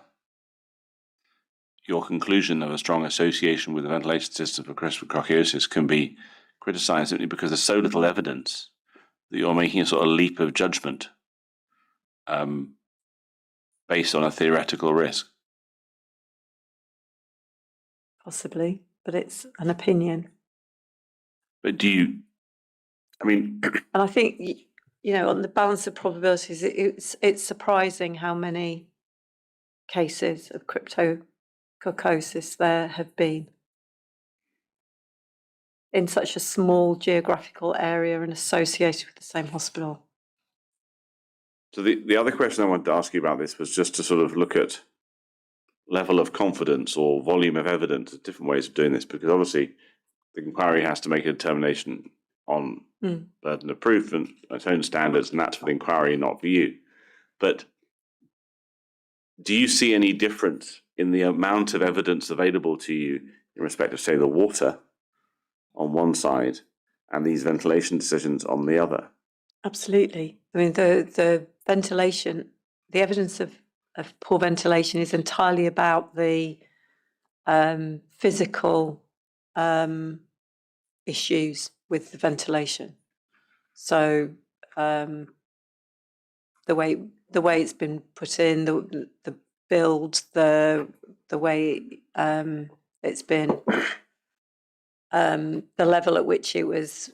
your conclusion of a strong association with the ventilation system for cryptococcosis can be criticised simply because there's so little evidence that you're making a sort of leap of judgment based on a theoretical risk. Possibly, but it's an opinion. But and I think, on the balance of probabilities, it's surprising how many cases of cryptococcosis there have been in such a small geographical area and associated with the same hospital. So the other question I wanted to ask you about this was just to sort of look at level of confidence or volume of evidence, different ways of doing this, because obviously the inquiry has to make a determination on burden of proof and its own standards, and that's for the inquiry, not for you. But do you see any difference in the amount of evidence available to you in respect of, say, the water on one side and these ventilation decisions on the other? Absolutely. I mean, the ventilation, the evidence of poor ventilation is entirely about the physical issues with the ventilation. So the way it's been put in, the build, the way it's been, the level at which it was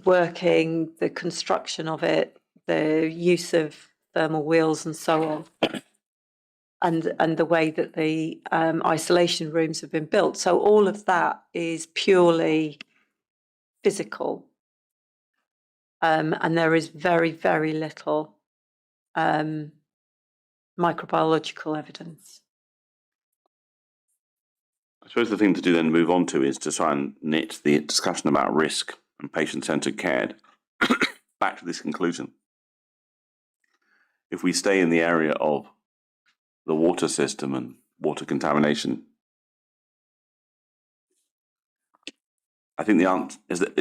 working, the construction of it, the use of thermal wheels and so on, and the way that the isolation rooms have been built. So all of that is purely physical, and there is very, very little microbiological evidence. I suppose the thing to do then move on to is to try and knit the discussion about risk and patient-centred care back to this conclusion. If we stay in the area of the water system and water contamination, I think the answer is that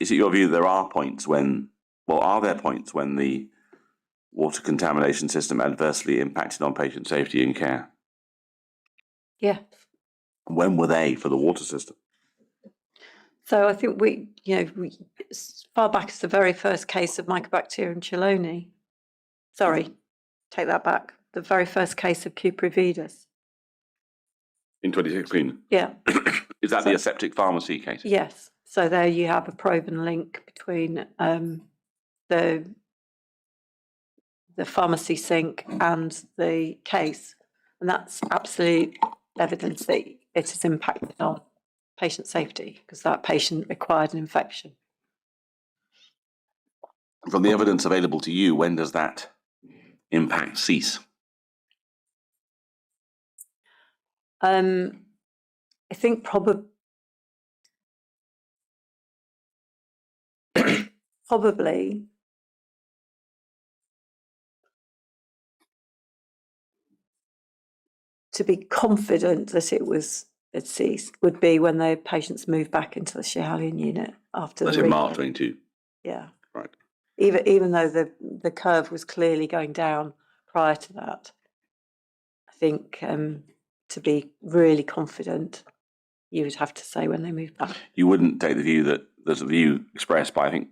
is it your view that there are points when, are there points when the water contamination system adversely impacted on patient safety and care? Yeah. When were they for the water system? So I think we as far back as the very first case of Mycobacterium chelonae. Sorry, take that back. The very first case of cuprividis. In 2016? Yeah. Is that the aseptic pharmacy case? Yes. So there you have a proven link between the pharmacy sink and the case. And that's absolute evidence that it has impacted on patient safety because that patient required an infection. From the evidence available to you, when does that impact cease? I think probably to be confident that it ceased would be when the patients moved back into the Schiehallion unit after That's the in March 22. Yeah. Right. Even though the curve was clearly going down prior to that, I think to be really confident, you would have to say when they moved back. You wouldn't take the view that there's a view expressed by, I think,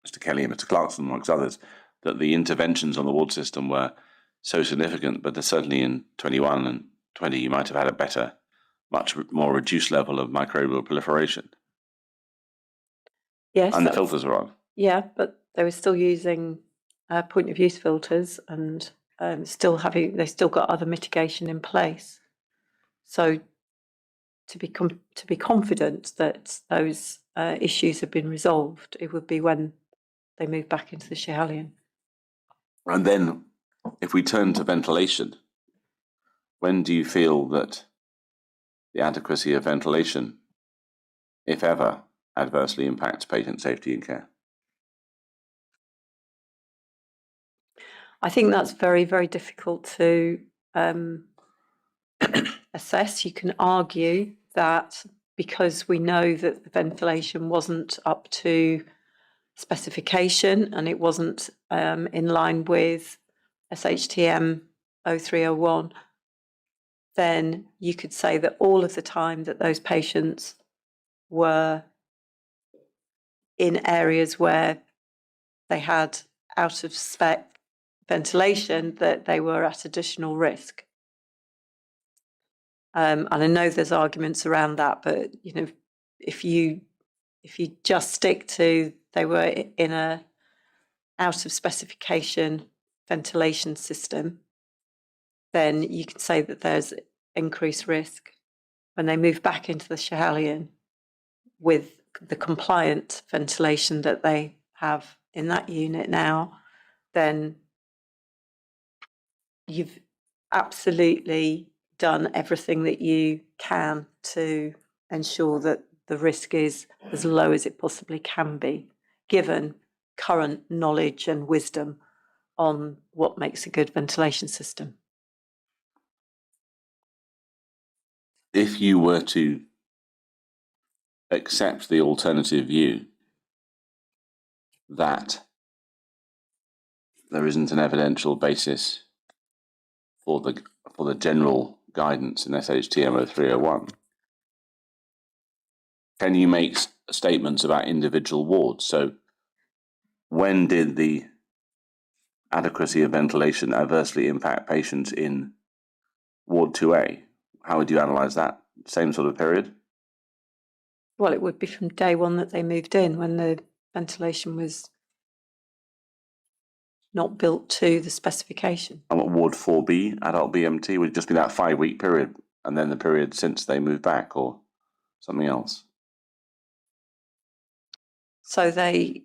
Mr. Kelly and Mr. Clarkson, amongst others, that the interventions on the water system were so significant, but certainly in 21 and 20, you might have had a better much more reduced level of microbial proliferation. Yes. And the filters are on. Yeah, but they were still using point of use filters and they still got other mitigation in place. So to be confident that those issues have been resolved, it would be when they move back into the Schiehallion. And then, if we turn to ventilation, when do you feel that the adequacy of ventilation, if ever, adversely impacts patient safety and care? I think that's very, very difficult to assess. You can argue that because we know that the ventilation wasn't up to specification and it wasn't in line with SHTM 0301, then you could say that all of the time that those patients were in areas where they had out of spec ventilation, that they were at additional risk. And I know there's arguments around that, but you know, if you just stick to they were in a out of specification ventilation system, then you can say that there's increased risk. When they move back into the Schiehallion with the compliant ventilation that they have in that unit now, then you've absolutely done everything that you can to ensure that the risk is as low as it possibly can be, given current knowledge and wisdom on what makes a good ventilation system. If you were to accept the alternative view that there isn't an evidential basis for the general guidance in SHTM 0301, can you make statements about individual wards? So when did the adequacy of ventilation adversely impact patients in Ward 2A? How would you analyse that? Same sort of period? Well, it would be from day one that they moved in, when the ventilation was not built to the specification. And what Ward 4B, adult BMT, would just be that 5-week period, and then the period since they moved back, or something else? So they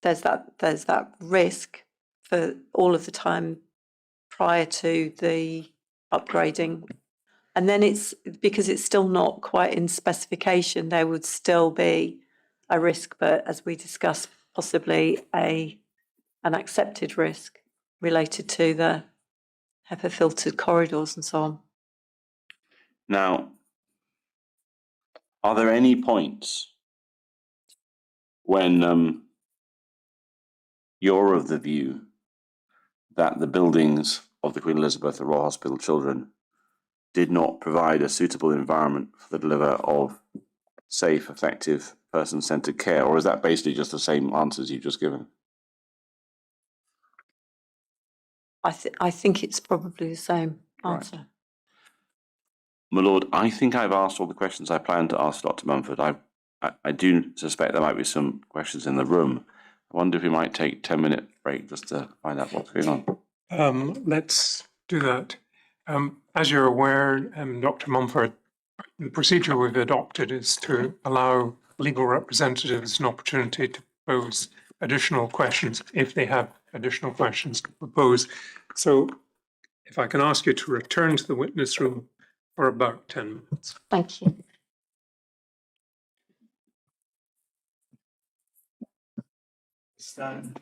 there's that risk for all of the time prior to the upgrading. And then it's because it's still not quite in specification, there would still be a risk, but as we discussed, possibly an accepted risk related to the HEPA filtered corridors and so on. Now, are there any points when you're of the view that the buildings of the Queen Elizabeth Royal Hospital Children did not provide a suitable environment for the delivery of safe, effective, person-centred care, or is that basically just the same answers you've just given? I think it's probably the same answer. Right. My lord, I think I've asked all the questions I planned to ask Dr. Mumford. I do suspect there might be some questions in the room. I wonder if we might take a 10-minute break just to find out what's going on. Let's do that. As you're aware, Dr. Mumford, the procedure we've adopted is to allow legal representatives an opportunity to pose additional questions if they have additional questions to propose. So if I can ask you to return to the witness room for about 10 minutes. Thank you. Stand.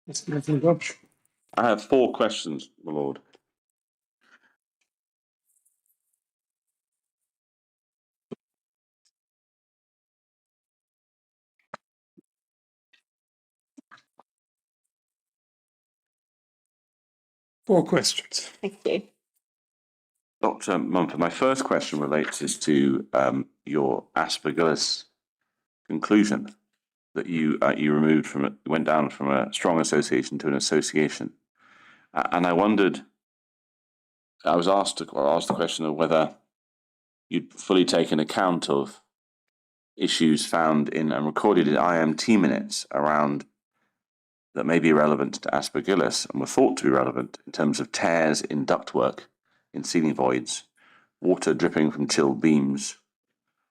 Mr. Dodge. I have 4 questions, my lord. Four questions. Thank you. Dr. Mumford, my first question relates to your aspergillus conclusion that you removed from it, went down from a strong association to an association, and I wondered. I was asked the question of whether you'd fully taken account of issues found in and recorded in IMT minutes around that may be relevant to aspergillus and were thought to be relevant in terms of tears in ductwork, in ceiling voids, water dripping from chilled beams,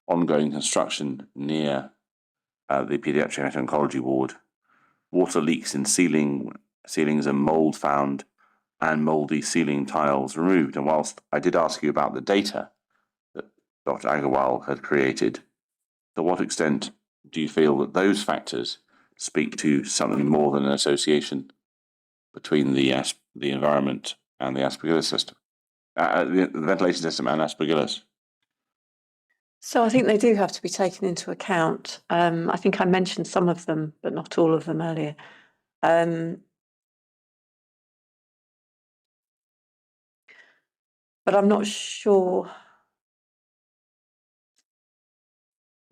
ongoing construction near the paediatric oncology ward, water leaks in ceilings and mould found, and mouldy ceiling tiles removed. And whilst I did ask you about the data that Dr. Agarwal had created, to what extent do you feel that those factors speak to something more than an association between the environment and the aspergillus system, the ventilation system and aspergillus? So I think they do have to be taken into account. I think I mentioned some of them, but not all of them earlier. But I'm not sure.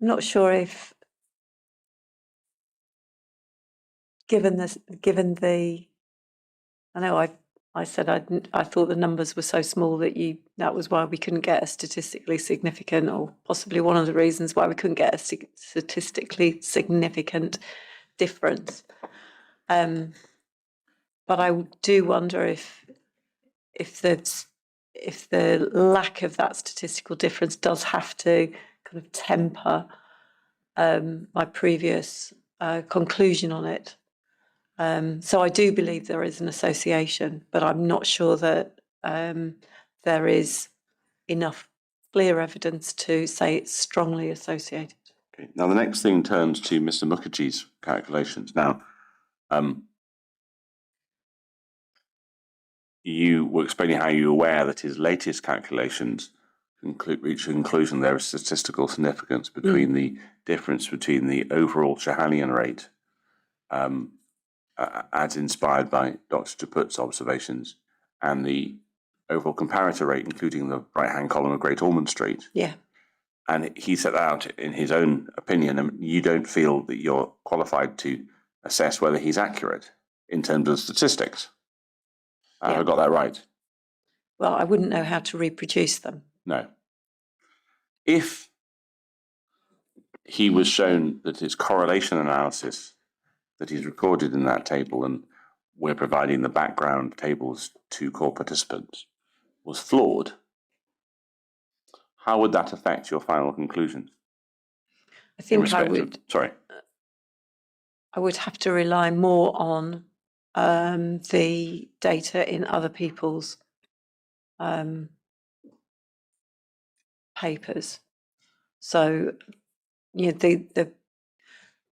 I'm not sure if, given the, I know I said I thought the numbers were so small that was why we couldn't get a statistically significant, or possibly one of the reasons why we couldn't get a statistically significant difference. But I do wonder if the lack of that statistical difference does have to kind of temper my previous conclusion on it. So I do believe there is an association, but I'm not sure that there is enough clear evidence to say it's strongly associated. Okay. Now the next thing turns to Mr. Mukherjee's calculations. Now, you were explaining how you were aware that his latest calculations reach a conclusion there is statistical significance between the difference between the overall Shahanian rate, as inspired by Dr. Chaput's observations, and the overall comparator rate, including the right-hand column of Great Ormond Street. Yeah. And he set that out in his own opinion, and you don't feel that you're qualified to assess whether he's accurate in terms of statistics. Have I got that right? Well, I wouldn't know how to reproduce them. No. If he was shown that his correlation analysis that he's recorded in that table, and we're providing the background tables to core participants, was flawed, how would that affect your final conclusion? I think I would have to rely more on the data in other people's papers. So, you know,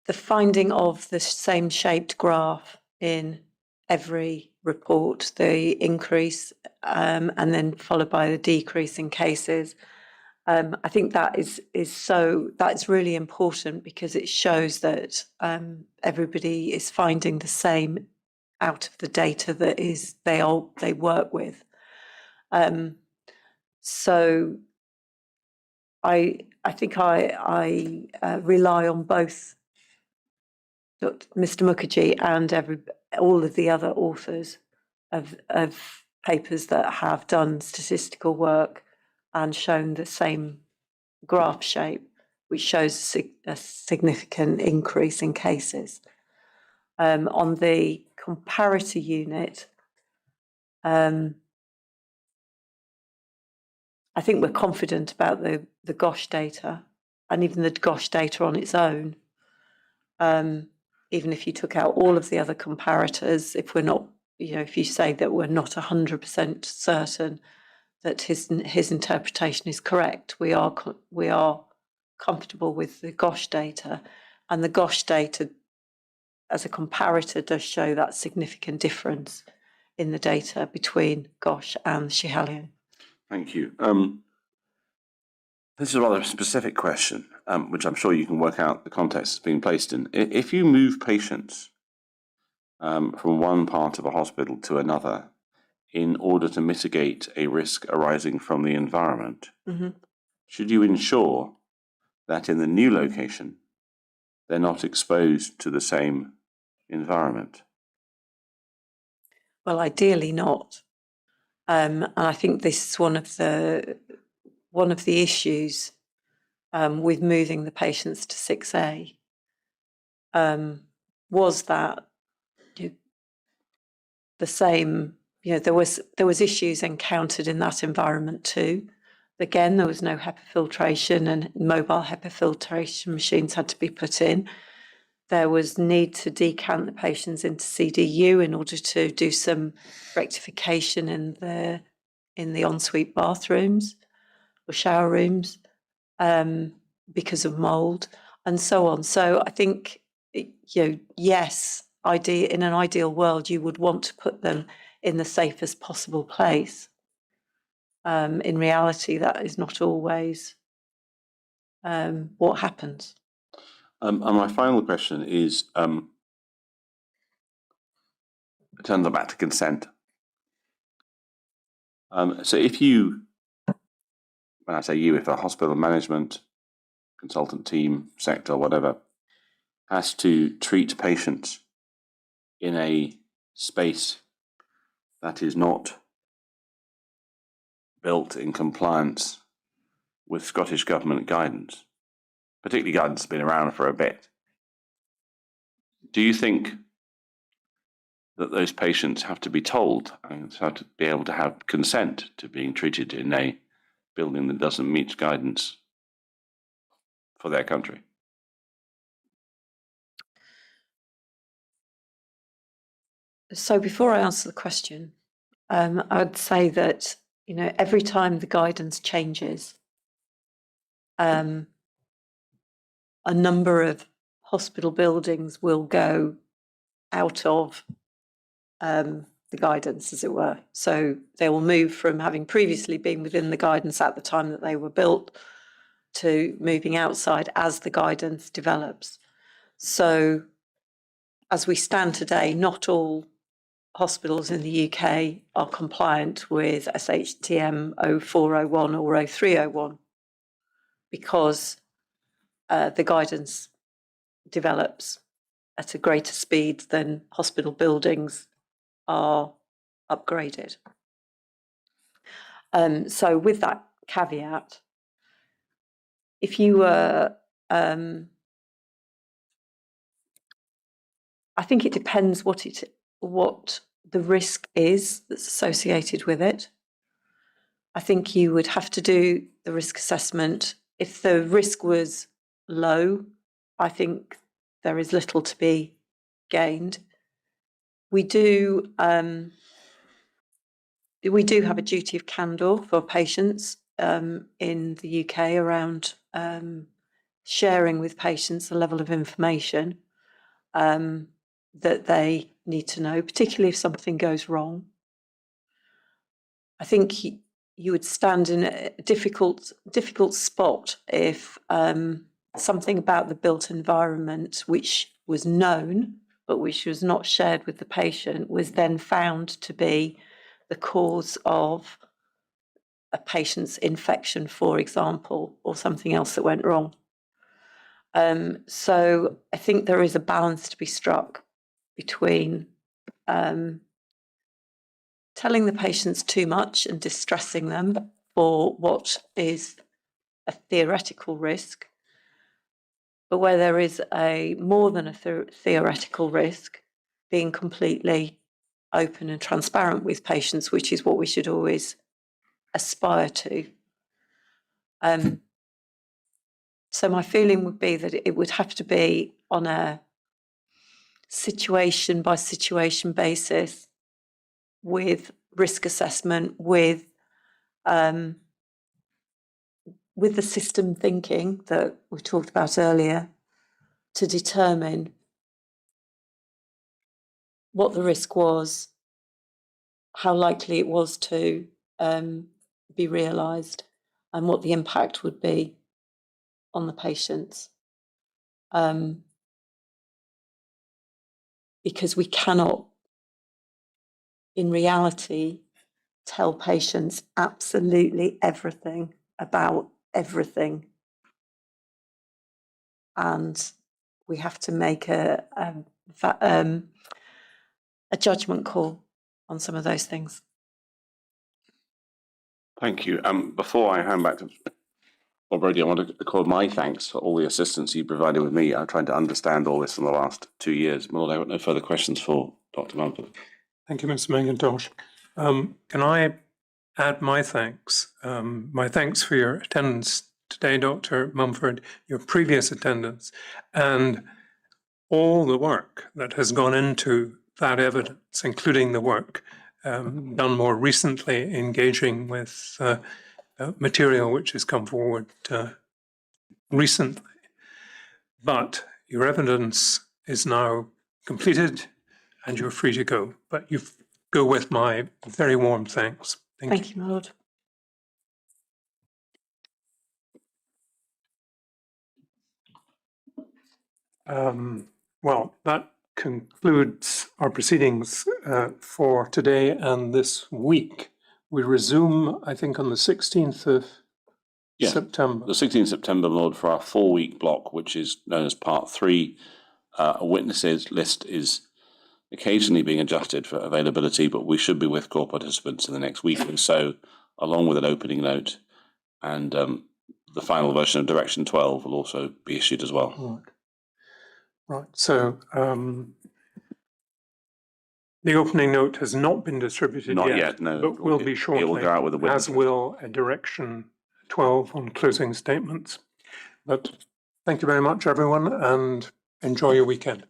the finding of the same shaped graph in every report, the increase and then followed by the decrease in cases. I think that's really important, because it shows that everybody is finding the same out of the data that they work with. So I think I rely on both Mr. Mukherjee and all of the other authors of papers that have done statistical work and shown the same graph shape, which shows a significant increase in cases. On the comparator unit, I think we're confident about the GOSH data, and even the GOSH data on its own. Even if you took out all of the other comparators, if we're not, if you say that we're not 100% certain that his interpretation is correct, we are comfortable with the GOSH data, and the GOSH data as a comparator does show that significant difference in the data between GOSH and Schiehallion. Thank you. This is a rather specific question, which I'm sure you can work out the context it's being placed in. If you move patients from one part of a hospital to another in order to mitigate a risk arising from the environment, should you ensure that in the new location they're not exposed to the same environment? Well, ideally not. And I think this is one of the issues with moving the patients to 6A was that the same, there was issues encountered in that environment too. Again, there was no HEPA filtration, and mobile HEPA filtration machines had to be put in. There was need to decant the patients into CDU in order to do some rectification in the ensuite bathrooms or shower rooms because of mould and so on. So I think, yes, in an ideal world, you would want to put them in the safest possible place. In reality, that is not always what happens. And my final question is, turn them back to consent. So if you, when I say you, if a hospital management, consultant team, sector, whatever, has to treat patients in a space that is not built in compliance with Scottish Government guidance, particularly guidance that's been around for a bit, do you think that those patients have to be told and have to be able to have consent to being treated in a building that doesn't meet guidance for their country? So before I answer the question, I would say that, every time the guidance changes, a number of hospital buildings will go out of the guidance, as it were. So they will move from having previously been within the guidance at the time that they were built to moving outside as the guidance develops. So as we stand today, not all hospitals in the UK are compliant with SHTM 0401 or 0301 because the guidance develops at a greater speed than hospital buildings are upgraded. So with that caveat, if you were, I think it depends what the risk is that's associated with it. I think you would have to do the risk assessment. If the risk was low, I think there is little to be gained. We do have a duty of candour for patients in the UK around sharing with patients the level of information that they need to know, particularly if something goes wrong. I think you would stand in a difficult spot if something about the built environment, which was known but which was not shared with the patient, was then found to be the cause of a patient's infection, for example, or something else that went wrong. So I think there is a balance to be struck between telling the patients too much and distressing them for what is a theoretical risk, but where there is more than a theoretical risk, being completely open and transparent with patients, which is what we should always aspire to. So my feeling would be that it would have to be on a situation by situation basis, with risk assessment, with the system thinking that we talked about earlier, to determine what the risk was, how likely it was to be realised, and what the impact would be on the patients. Because we cannot, in reality, tell patients absolutely everything about everything. And we have to make a judgment call on some of those things. Thank you. Before I hand back to Bob Brody, I want to record my thanks for all the assistance you provided with me. I'm trying to understand all this in the last 2 years. My Lord, I've got no further questions for Dr. Mumford. Thank you, Mr. McIntosh. Can I add my thanks? My thanks for your attendance today, Dr. Mumford, your previous attendance, and all the work that has gone into that evidence, including the work done more recently engaging with material which has come forward recently. But your evidence is now completed and you're free to go. But you go with my very warm thanks. Thank you, my Lord. Well, that concludes our proceedings for today and this week. We resume, I think, on the 16th of September. The 16th of September, Lord, for our 4-week block, which is known as Part 3. A witnesses list is occasionally being adjusted for availability, but we should be with core participants in the next week or so, along with an opening note. And the final version of Direction 12 will also be issued as well. Right. So the opening note has not been distributed Not yet, no. but will be shortly. It will go out with a witness as will a Direction 12 on closing statements. But thank you very much, everyone, and enjoy your weekend.